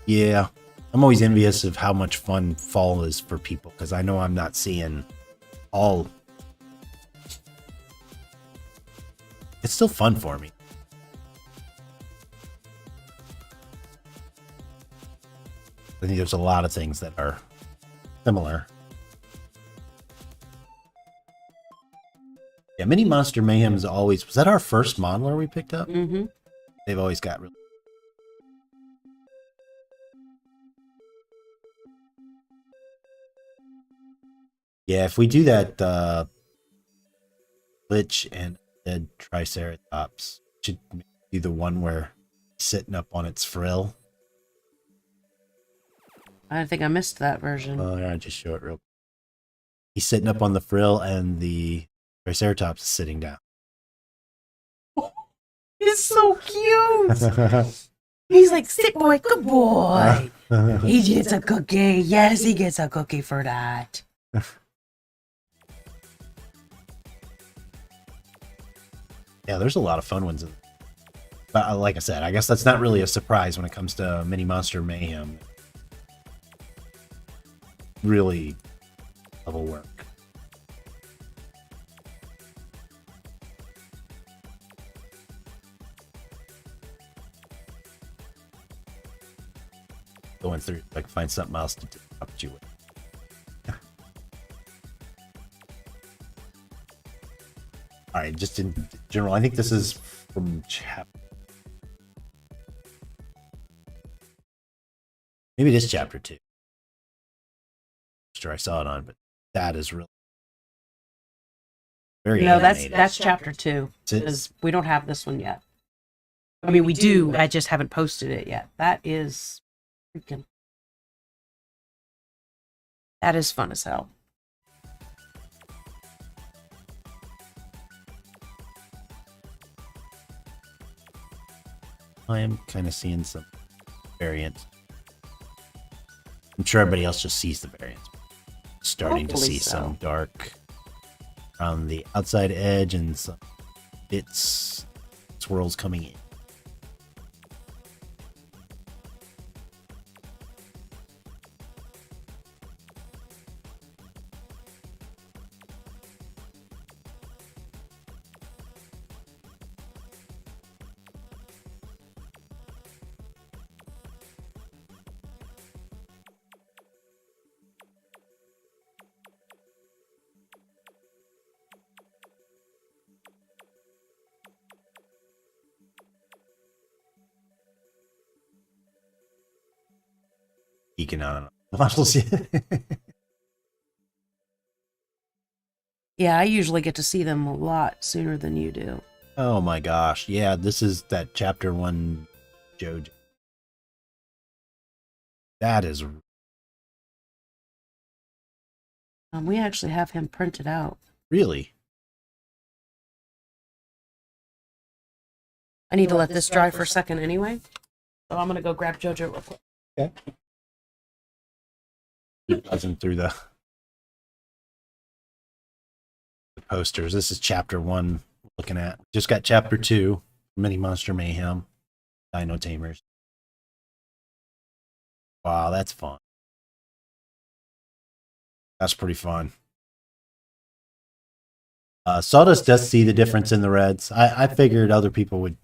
Yeah. I'm always envious of how much fun fall is for people, because I know I'm not seeing all. It's still fun for me. I think there's a lot of things that are similar. Yeah, Mini Monster Mayhem is always. Was that our first modeler we picked up? Mm-hmm. They've always got really. Yeah, if we do that Lich and Dead Triceratops, should be the one where he's sitting up on its frill. I think I missed that version. I'll just show it real quick. He's sitting up on the frill and the Triceratops is sitting down. He's so cute. He's like, sit boy, good boy. He gets a cookie. Yes, he gets a cookie for that. Yeah, there's a lot of fun ones. But like I said, I guess that's not really a surprise when it comes to Mini Monster Mayhem. Really level work. Going through, I can find something else to interrupt you with. All right, just in general, I think this is from chapter. Maybe it is chapter 2. Sure, I saw it on, but that is really very. No, animated. that's chapter 2. Is it? Because we don't have this one yet. I mean, we do. I just haven't posted it yet. That is freaking. That is fun as hell. I am kind of seeing some variants. I'm sure everybody else just sees the variants. Starting to Hopefully see so. some dark around the outside edge and some bits, swirls coming in. Geeking out on models. Yeah, I usually get to see them a lot sooner than you do. Oh my gosh. Yeah, this is that chapter 1 JoJo. That is We actually have him printed out. really. I need to let this dry for a second anyway. So I'm going to go grab JoJo real quick. Okay. Keep buzzing through the posters. This is chapter 1 we're looking at. Just got chapter 2, Mini Monster Mayhem, Dino Tamers. Wow, that's fun. That's pretty fun. Sawdust does see the difference in the reds. I figured other people would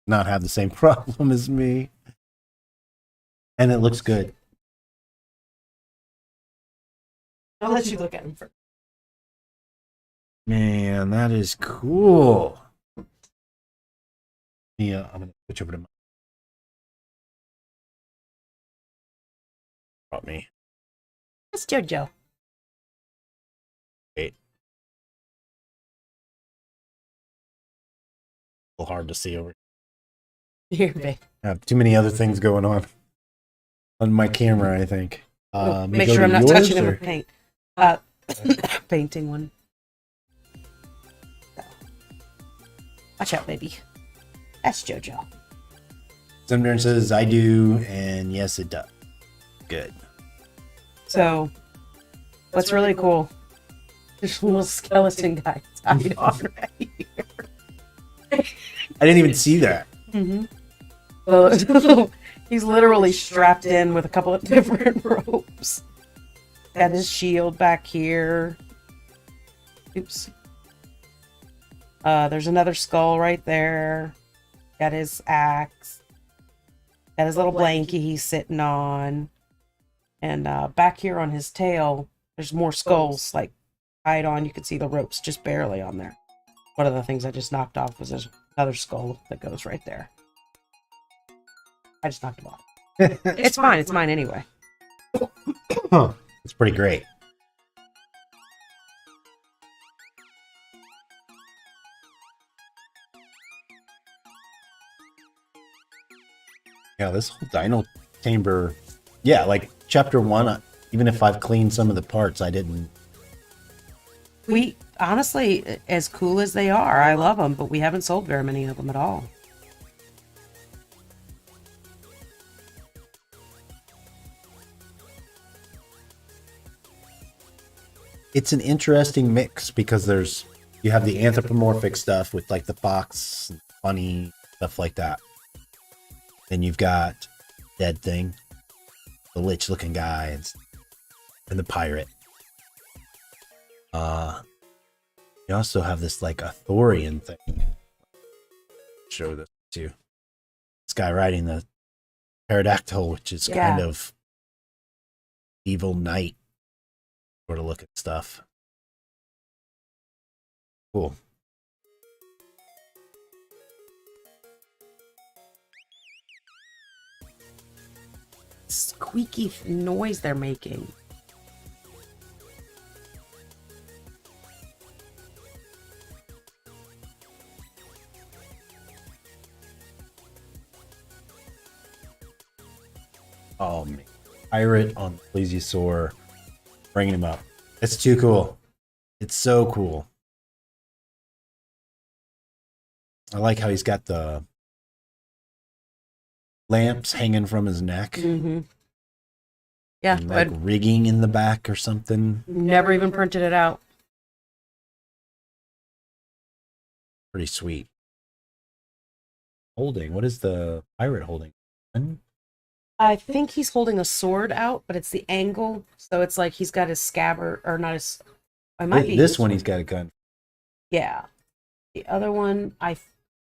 not have the same problem as me. And it looks good. I'll let you look at him first. Man, that is cool. Yeah, I'm gonna switch over to my. Brought me. It's JoJo. Wait. A little hard to see over. Here, babe. I have too many other things going on my camera, I think. Make sure I'm not touching him with paint. Painting one. Watch out, baby. That's JoJo. Some says I do, and yes, it does. Good. So, what's really cool? There's a little skeleton guy tied on right here. I didn't even see that. Mm-hmm. So, he's literally strapped in with a couple of different ropes. Got his shield back here. Oops. There's another skull right there. Got his axe. Got his little blankie he's sitting on. And back here on his tail, there's more skulls like tied on. You can see the ropes just barely on there. One of the things I just knocked off was there's another skull that goes right there. I just knocked him off. It's fine. It's mine anyway. It's pretty great. Yeah, this whole Dino Chamber, yeah, like chapter 1, even if I've cleaned some of the parts, I didn't. We honestly, as cool as they are, I love them, but we haven't sold very many of them at all. it's an interesting mix because you have the anthropomorphic stuff with like the fox and bunny stuff like that. Then you've got Dead Thing, the lich looking guy, and the pirate. You also have this like Arthurian thing. Show this to you. This guy riding the pterodactyl, which is kind of evil knight sort of looking stuff. Cool. Squeaky noise they're making. Oh man, pirate on the plesiosaur, bringing him up. It's too cool. It's so cool. I like how he's got the lamps hanging from his neck. Mm-hmm. Yeah, And like rigging in the back or something. never even printed it out. Pretty sweet. Holding. What is the pirate holding? I think he's holding a sword out, but it's the angle, so it's like he's got his scabbard, or not his. It might be This one, he's got a gun. Yeah, the other one, I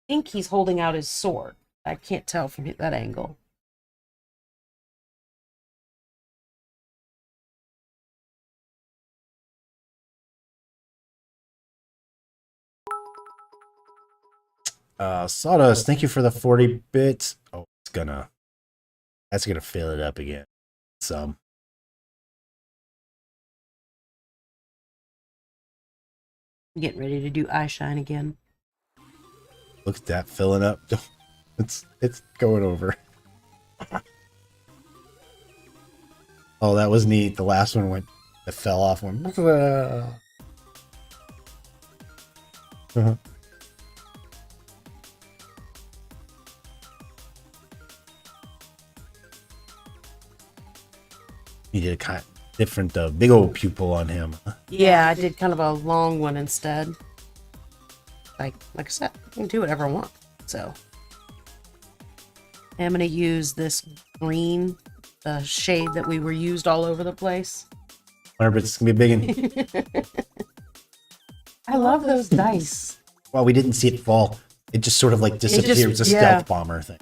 think he's holding out his sword. I can't tell from that angle. Sawdust, thank you for the 40 bits. Oh, that's gonna fill it up again. Some. Getting ready to do eye shine again. Look at that filling up. It's going over. Oh, that was neat. The last one it fell off one. You did a kind of different, big old pupil on him. Yeah, I did kind of a long one instead. Like I said, I can do whatever I want. So I'm gonna use this green, the shade that we were used all over the place. Wonder if it's gonna be big and I love those dice. well, we didn't see it fall. It just sort of like disappeared. It was a stealth bomber thing.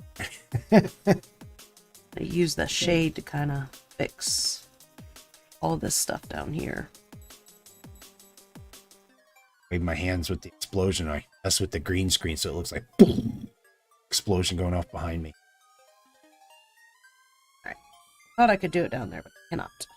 I use the shade to kind of fix all this stuff down here. Wave my hands with the explosion. I mess with the green screen so it looks like boom, explosion going off behind me. Alright. Thought I could do it down there, but I cannot.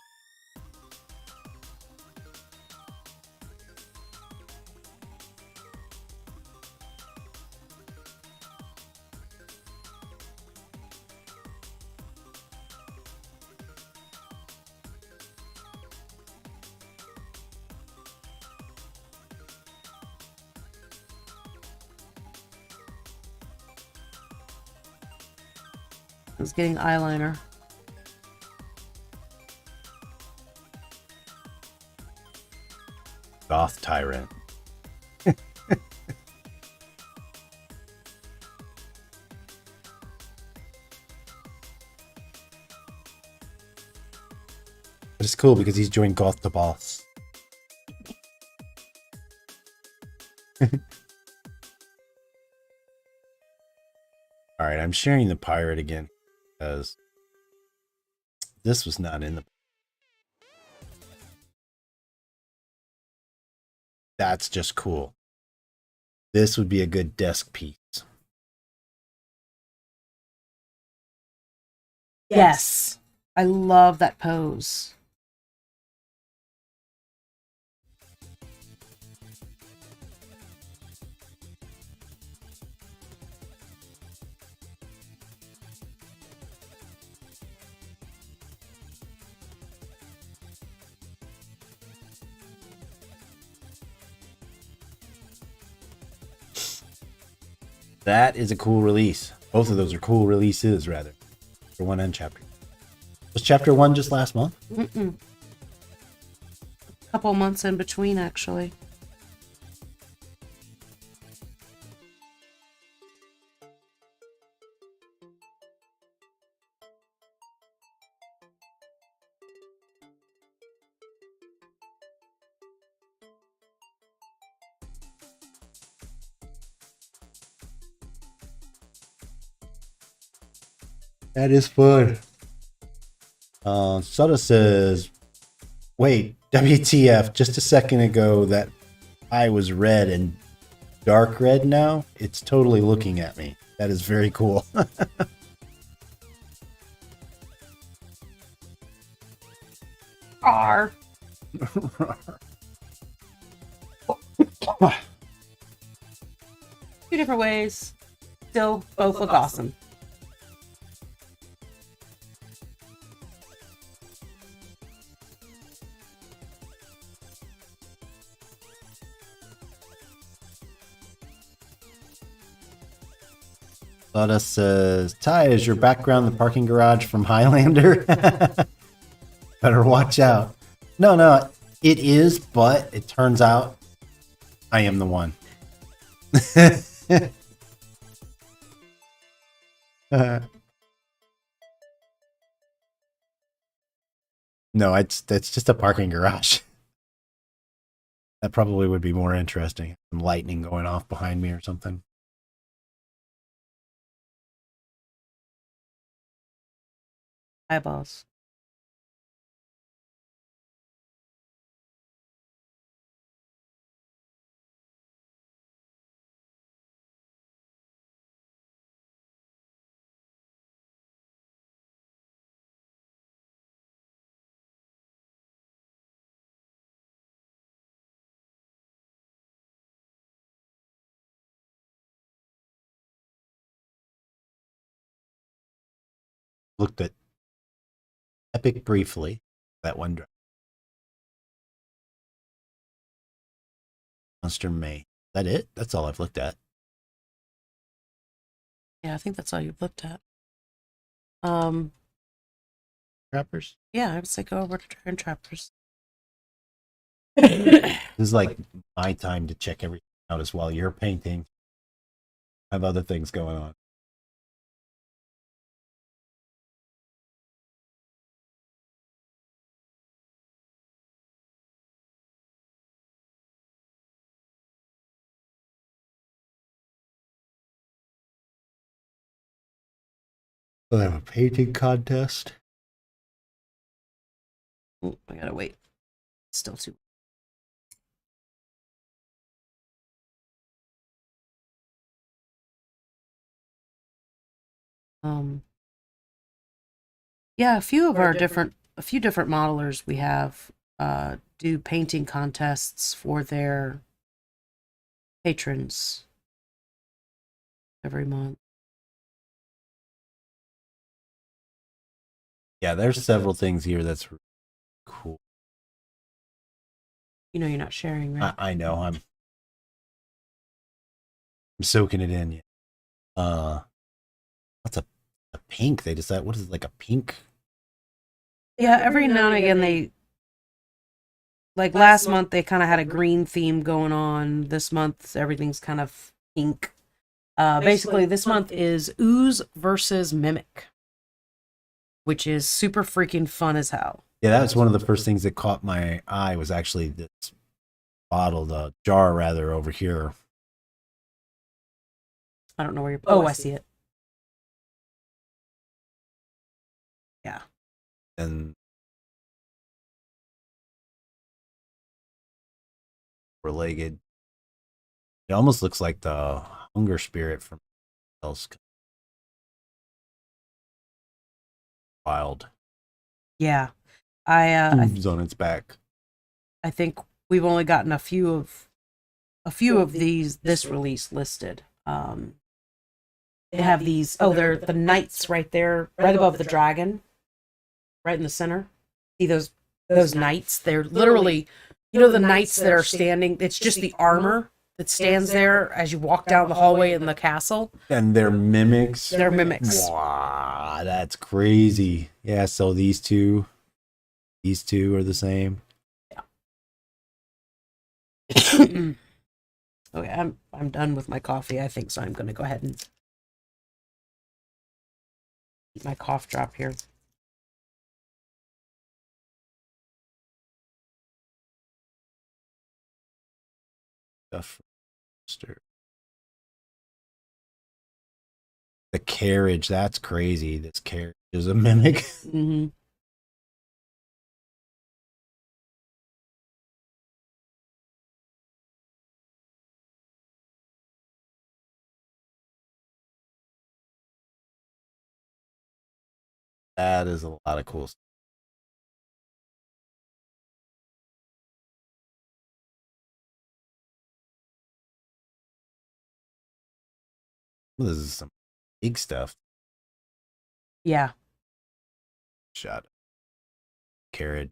I was getting eyeliner. Goth Tyrant. But it's cool because he's joined Goth the Boss. Alright, I'm sharing the pirate again because this was not in the. That's just cool. This would be a good desk piece. Yes. I love that pose. That is a cool release. Both of those are cool releases, rather. Chapter 1 and Chapter 2. Was Chapter 1 just last month? A couple months in between, actually. That is fun. Soda says, wait, WTF, just a second ago that eye was red and dark red now? It's totally looking at me. That is very cool. R. Two different ways. Still, both look awesome. Soda says, Ty, is your background the parking garage from Highlander? Better watch out. No, it is, but it turns out I am the one. No, that's just a parking garage. That probably would be more interesting. Some lightning going off behind me or something. Eyeballs. Looked at Epic briefly. That one. Monster May. Is that it? That's all I've looked at. Yeah, I think that's all you've looked at. Trappers? Yeah, I would say go over to Tyrant Trappers. This is like my time to check everything out as well. You're painting. I have other things going on. I have a painting contest. Ooh, I gotta wait. Still too. Yeah, a few different modelers we have do painting contests for their patrons every month. Yeah, there's several things here that's really cool. You know you're not sharing, right? I know. I'm soaking it in. What's a pink? They decide what is it, like a pink? Yeah, every now and again they like last month they kind of had a green theme going on. This month everything's kind of pink. Basically this month is Ooze versus Mimic, which is super freaking fun as hell. Yeah, that was one of the first things that caught my eye was actually this bottle, the jar rather, over here. I don't know where you're. Oh, I see it. Yeah. And four-legged. It almost looks like the hunger spirit from else. Wild. Yeah. I Hooves on its back. I think we've only gotten a few of these this release listed. They have these. Oh, they're the knights right there, right above the dragon, right in the center. See those knights? They're literally, you know, the knights that are standing. It's just the armor that stands there as you walk down the hallway in the castle. And they're mimics. They're mimics. Wow, that's crazy. Yeah, so these two are the same. Yeah. Okay, I'm done with my coffee, I think, so I'm gonna go ahead and eat my cough drop here. Stuff. The carriage, that's crazy. This carriage is a mimic. Mm-hmm. That is a lot of cool stuff. This is some big stuff. Yeah. Shot. Carriage.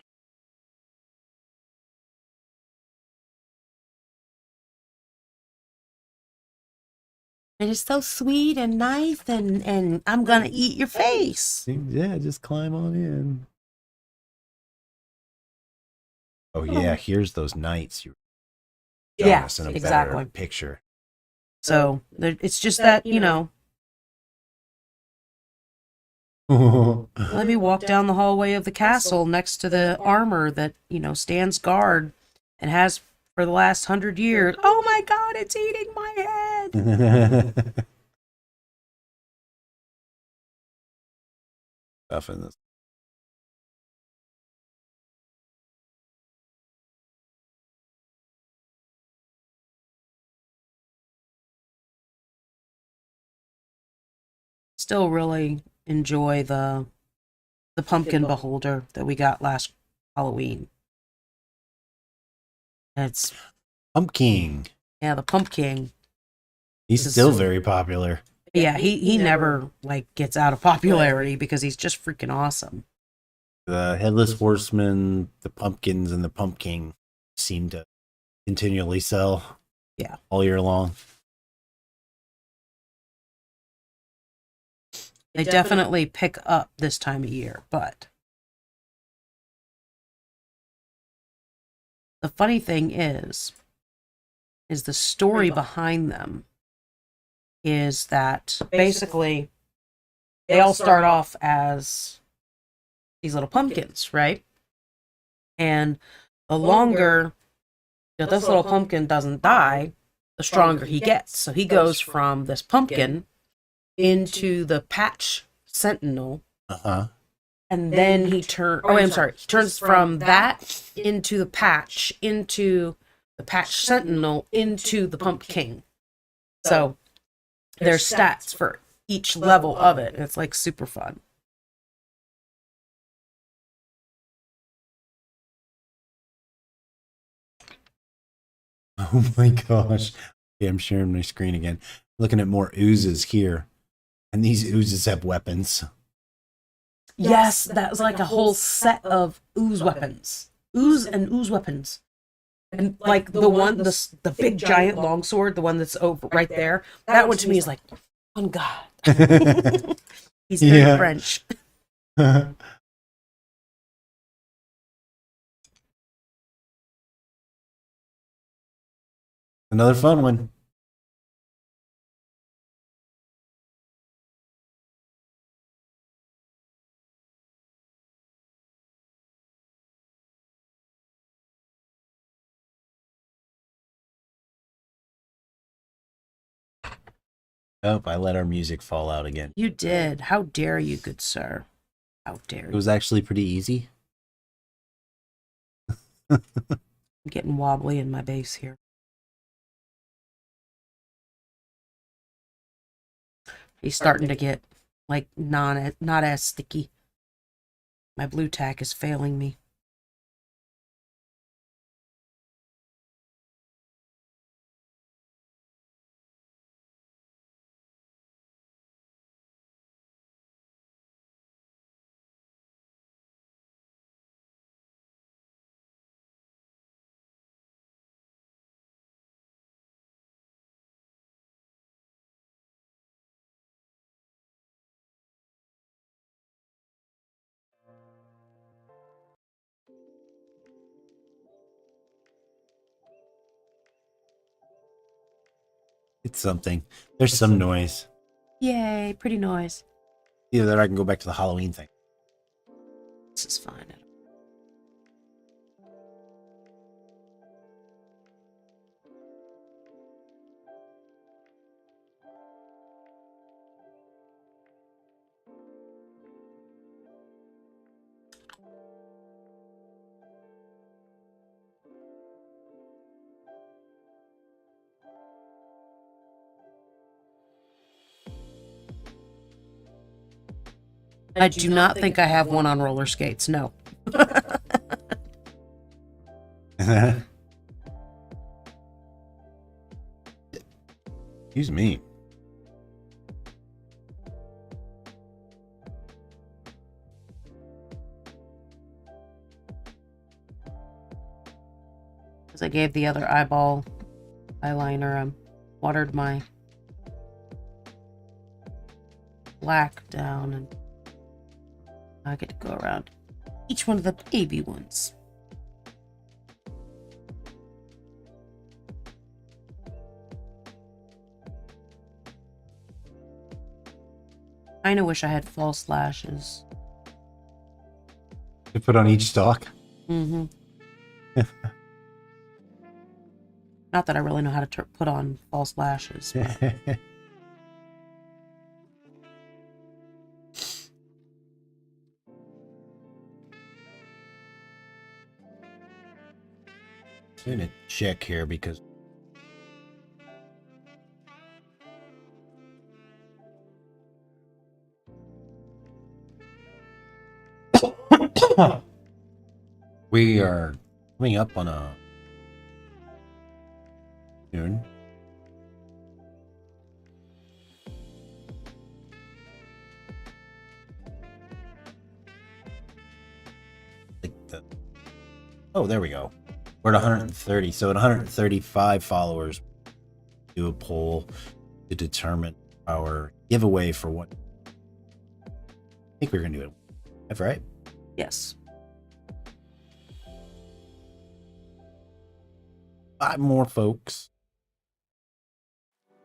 It is so sweet and nice, and I'm gonna eat your face. Yeah, just climb on in. Oh yeah, here's those knights you showing Yeah, us in a exactly. better picture. So it's just that, you know, let me walk down the hallway of the castle next to the armor that, you know, stands guard and has for the last 100 years. Oh my god, it's eating my head. Stuff in this. Still really enjoy the pumpkin beholder that we got last Halloween. It's Pumpkin. yeah, the pumpkin. He's still very popular. Yeah, he never like gets out of popularity because he's just freaking awesome. The Headless Horseman, the pumpkins, and the pumpkin seem to continually sell. Yeah. All year long. They definitely pick up this time of year, but the funny thing is the story behind them is that basically they all start off as these little pumpkins, right? And the longer that this little pumpkin doesn't die, the stronger he gets. So he goes from this pumpkin into the patch sentinel. Uh-huh. And then he turns, he turns from that into the patch sentinel into the pumpkin. So there's stats for each level of it. It's like super fun. Oh my gosh. Okay, I'm sharing my screen again. Looking at more oozes here. And these oozes have weapons. Yes, that was like a whole set of ooze weapons. Ooze and ooze weapons. And like the one, the big giant longsword, the one that's over right there, that one to me is like, on God. He's very French. Another fun one. Oh, I let our music fall out again. You did. How dare you, good sir? How dare It you? was actually pretty easy. I'm getting wobbly in my base here. He's starting to get like not as sticky. My blue tack is failing me. It's something. There's some noise. Yay, pretty noise. Either that or I can go back to the Halloween thing. This is fine. I do not think I have one on roller skates. No. Excuse me. Because I gave the other eyeball eyeliner, watered my black down, and I get to go around each one of the baby ones. I kinda wish I had false lashes. To put on each stalk. Mm-hmm. Not that I really know how to put on false lashes. But... I'm gonna check here because we are coming up on a soon. Oh, there we go. We're at 130. So at 135 followers, do a poll to determine our giveaway for what. I think we're gonna do it. That's right. Yes. 5 more folks.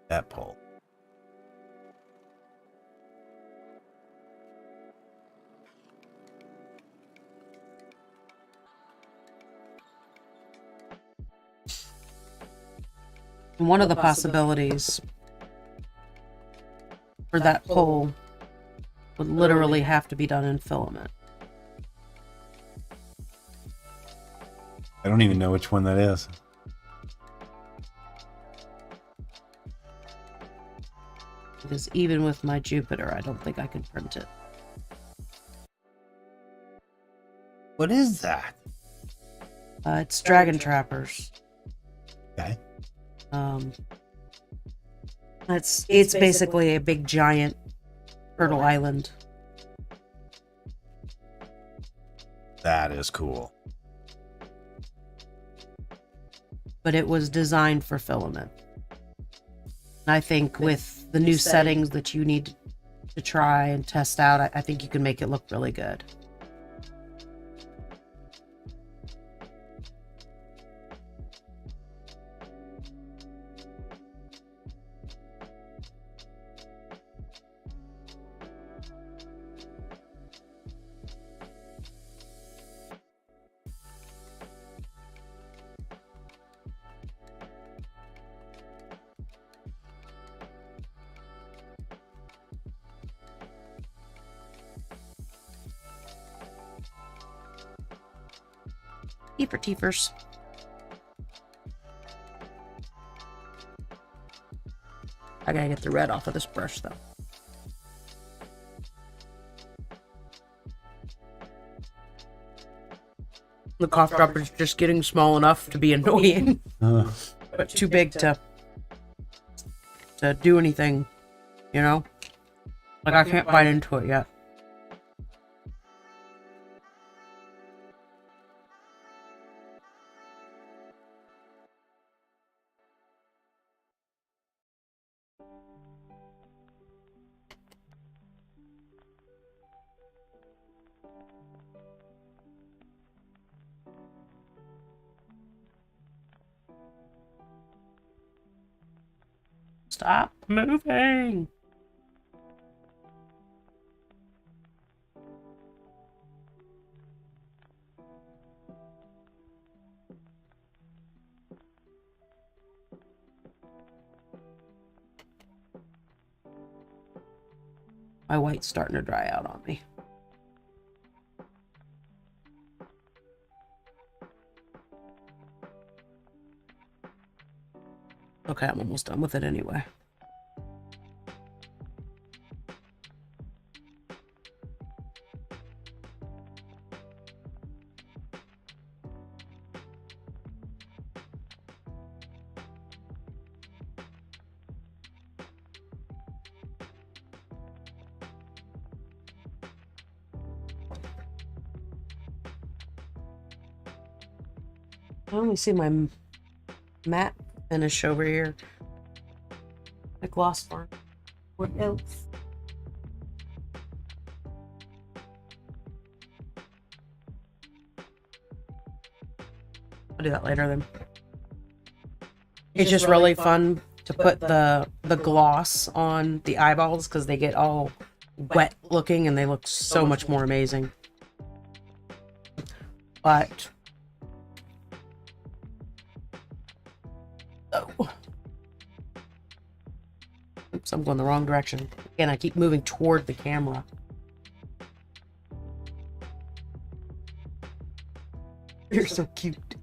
That poll. One of the possibilities for that poll would literally have to be done in filament. I don't even know which one that is. Because even with my Jupiter, I don't think I can print it. What is that? It's Dragon Trappers. Okay. It's basically a big giant turtle island. That is cool. But it was designed for filament. And I think with the new settings that you need to try and test out, I think you can make it look really good. Teefer teefers. I gotta get the red off of this brush though. The cough drop is just getting small enough to be annoying, but too big to do anything, you know? Like I can't bite into it yet. Stop moving. My white's starting to dry out on me. Okay, I'm almost done with it anyway. I only see my matte finish over here. My gloss bar. What else? I'll do that later then. It's just really fun to put the gloss on the eyeballs because they get all wet looking and they look so much more amazing. But oops, I'm going the wrong direction. Again, I keep moving toward the camera. You're so cute.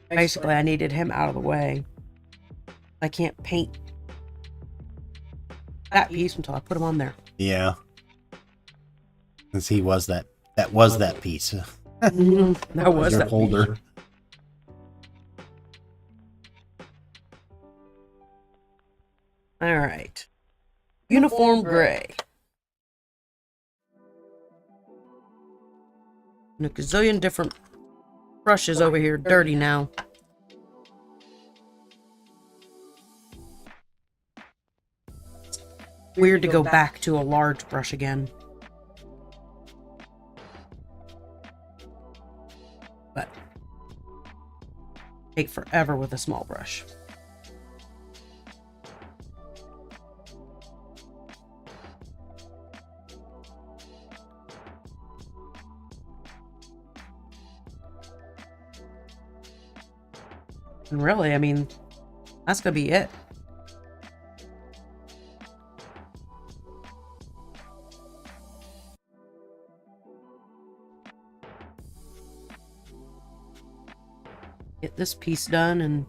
Basically, I needed him out of the way. I can't paint that piece until I put him on there. Yeah. Since he was that was that piece. That was Your that holder. piece. All right. Uniform gray. And a gazillion different brushes over here, dirty now. Weird to go back to a large brush again. But take forever with a small brush. And really, I mean, that's gonna be it. Get this piece done and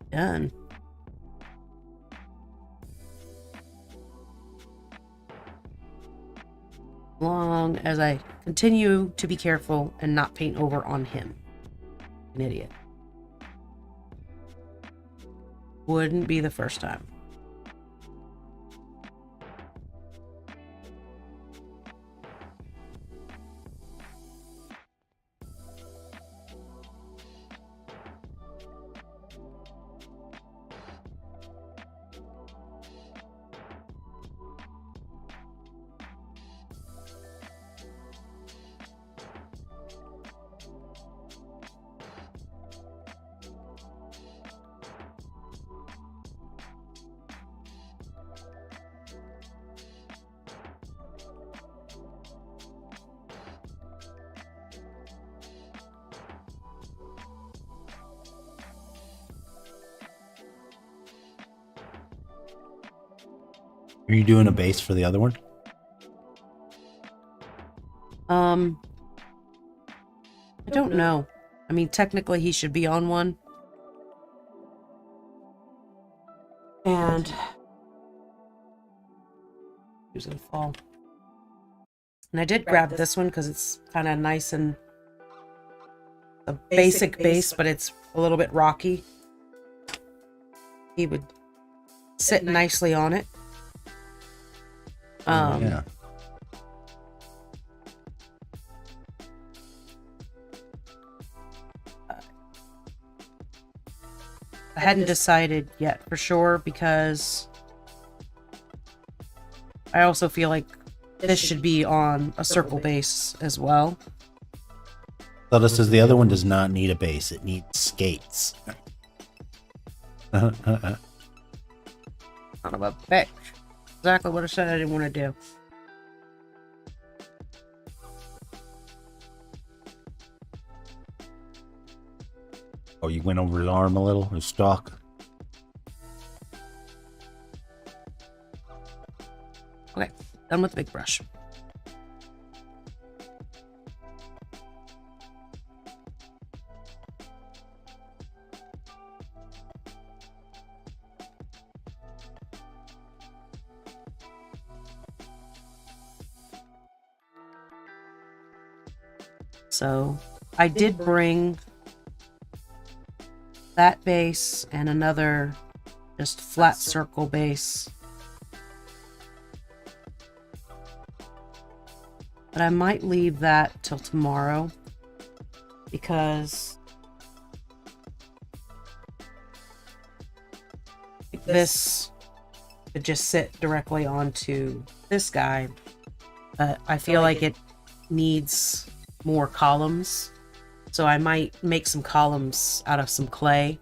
done. Long as I continue to be careful and not paint over on him. An idiot. Wouldn't be the first time. Are you doing a base for the other one? I don't know. I mean, technically he should be on one. And use it fall. And I did grab this one because it's kind of nice and a basic base, but it's a little bit rocky. He would sit nicely on it. Yeah. I hadn't decided yet for sure because I also feel like this should be on a circle base as well. Zelda says the other one does not need a base. It needs skates. Son of a bitch. Exactly what I said I didn't want to do. Oh, you went over his arm a little, his stalk. Okay, done with the big brush. So I did bring that base and another just flat circle base. But I might leave that till tomorrow because this could just sit directly onto this guy. But I feel like it needs more columns. So I might make some columns out of some clay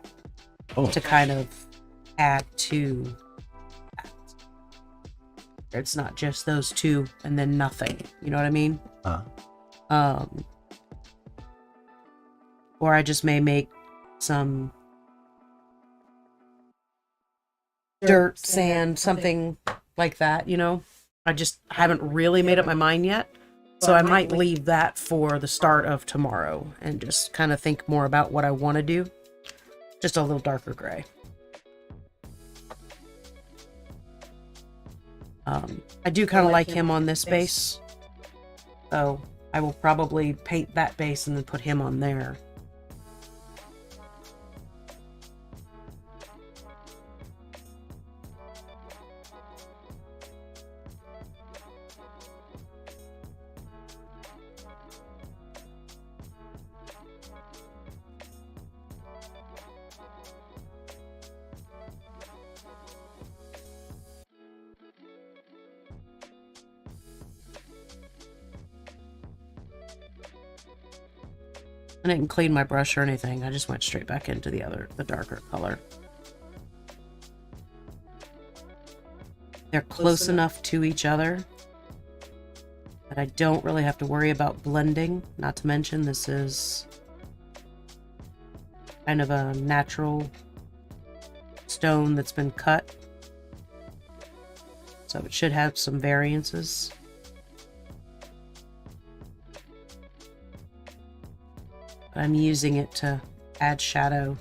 to kind of add to that. It's not just those two and then nothing. You know what I mean? Or I just may make some dirt, sand, something like that, you know? I just haven't really made up my mind yet. So I might leave that for the start of tomorrow and just kind of think more about what I want to do. Just a little darker gray. I do kind of like him on this base. So I will probably paint that base and then put him on there. I didn't clean my brush or anything. I just went straight back into the darker color. They're close enough to each other that I don't really have to worry about blending. Not to mention this is kind of a natural stone that's been cut. So it should have some variances. I'm using it to add shadow,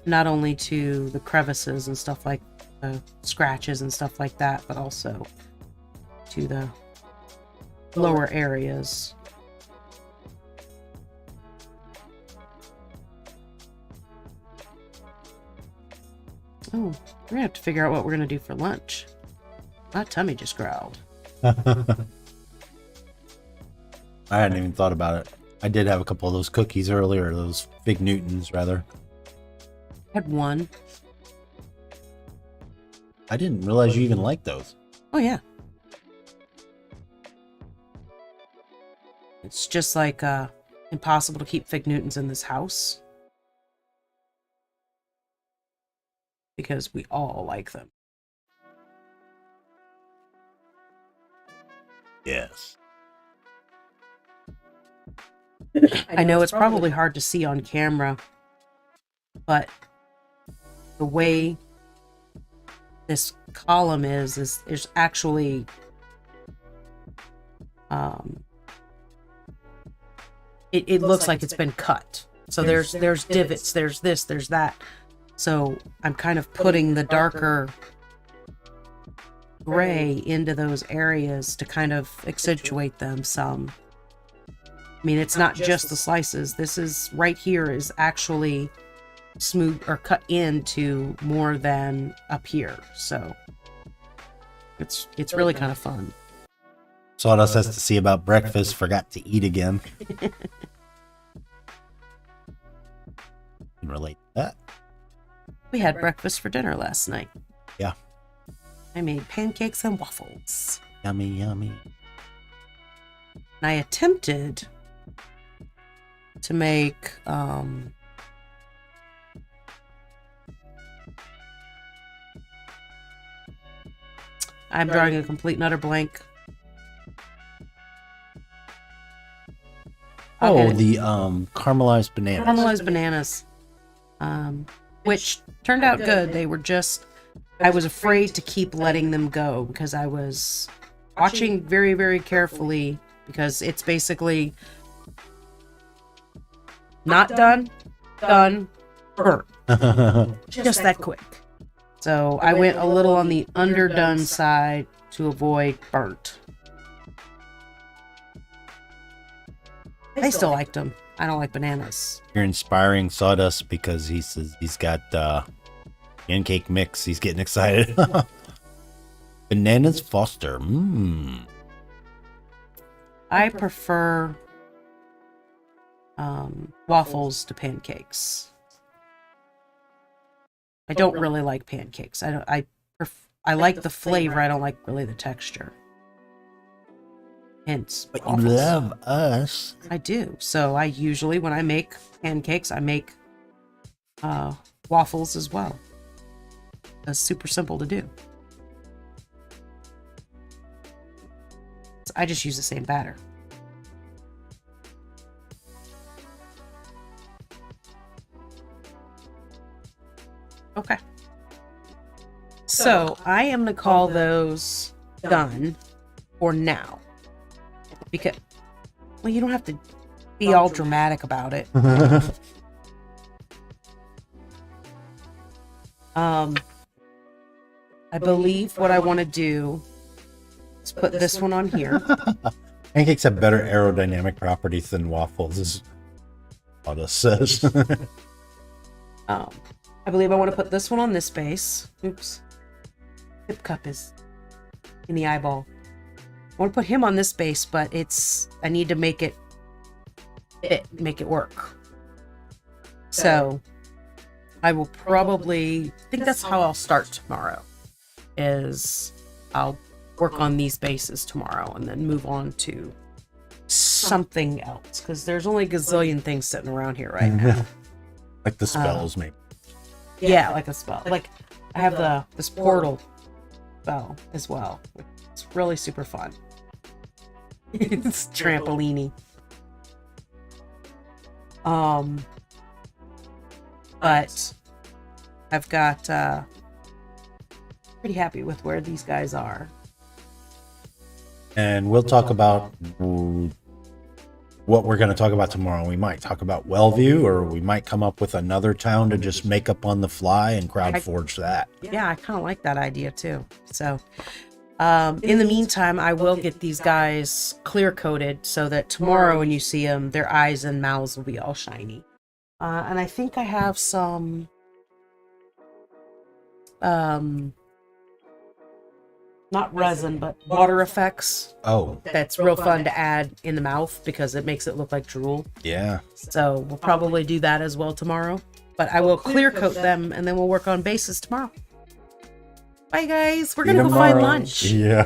not only to the crevices and stuff like the scratches and stuff like that, but also to the lower areas. Oh, we're gonna have to figure out what we're gonna do for lunch. My tummy just growled. I hadn't even thought about it. I did have a couple of those cookies earlier, those Fig Newtons, rather. Had one. I didn't realize you even liked those. Oh, yeah. It's just like impossible to keep Fig Newtons in this house. Because we all like them. Yes. I know it's probably hard to see on camera, but the way this column is there's actually it looks like it's been cut. So there's divots, there's this, there's that. So I'm kind of putting the darker gray into those areas to kind of accentuate them some. I mean, it's not just the slices. This is right here is actually smooth or cut into more than up here. So it's really kind of fun. Sawdust has to see about breakfast. Forgot to eat again. Can relate to that. We had breakfast for dinner last night. Yeah. I made pancakes and waffles. Yummy, yummy. And I attempted to make I'm drawing a complete and utter blank. Oh, Okay. the caramelized bananas. Caramelized bananas. Which turned out good. They were just, I was afraid to keep letting them go because I was watching very, very carefully because it's basically not done, done, burnt. Just that quick. So I went a little on the underdone side to avoid burnt. I still liked them. I don't like bananas. You're inspiring Sawdust because he says he's got pancake mix. He's getting excited. Bananas Foster. I prefer waffles to pancakes. I don't really like pancakes. I like the flavor. I don't like really the texture. Hence, But you waffles. love us. I do. So I usually, when I make pancakes, I make waffles as well. That's super simple to do. So I just use the same batter. Okay. So I am going to call those done for now. Because, well, you don't have to be all dramatic about it. I believe what I want to do is put this one on here. Pancakes have better aerodynamic properties than waffles, as Sawdust says. I believe I want to put this one on this base. Oops. Tip cup is in the eyeball. I want to put him on this base, but I need to make it fit, make it work. So I will probably, I think that's how I'll start tomorrow, is I'll work on these bases tomorrow and then move on to something else, because there's only a gazillion things sitting around here right now. Like the spells, maybe. Yeah, like a spell. Like I have this portal spell as well. It's really super fun. It's trampolini. But I've got pretty happy with where these guys are. And we'll talk about what we're going to talk about tomorrow. We might talk about Wellview, or we might come up with another town to just make up on the fly and crowd forge that. Yeah, I kind of like that idea too. So in the meantime, I will get these guys clear coated so that tomorrow when you see them, their eyes and mouths will be all shiny. And I think I have some not resin, but water effects. Oh, That's real fun to add in the mouth because it makes it look like drool. yeah. So we'll probably do that as well tomorrow. But I will clear coat them and then we'll work on bases tomorrow. Bye guys. We're gonna go find lunch. Yeah.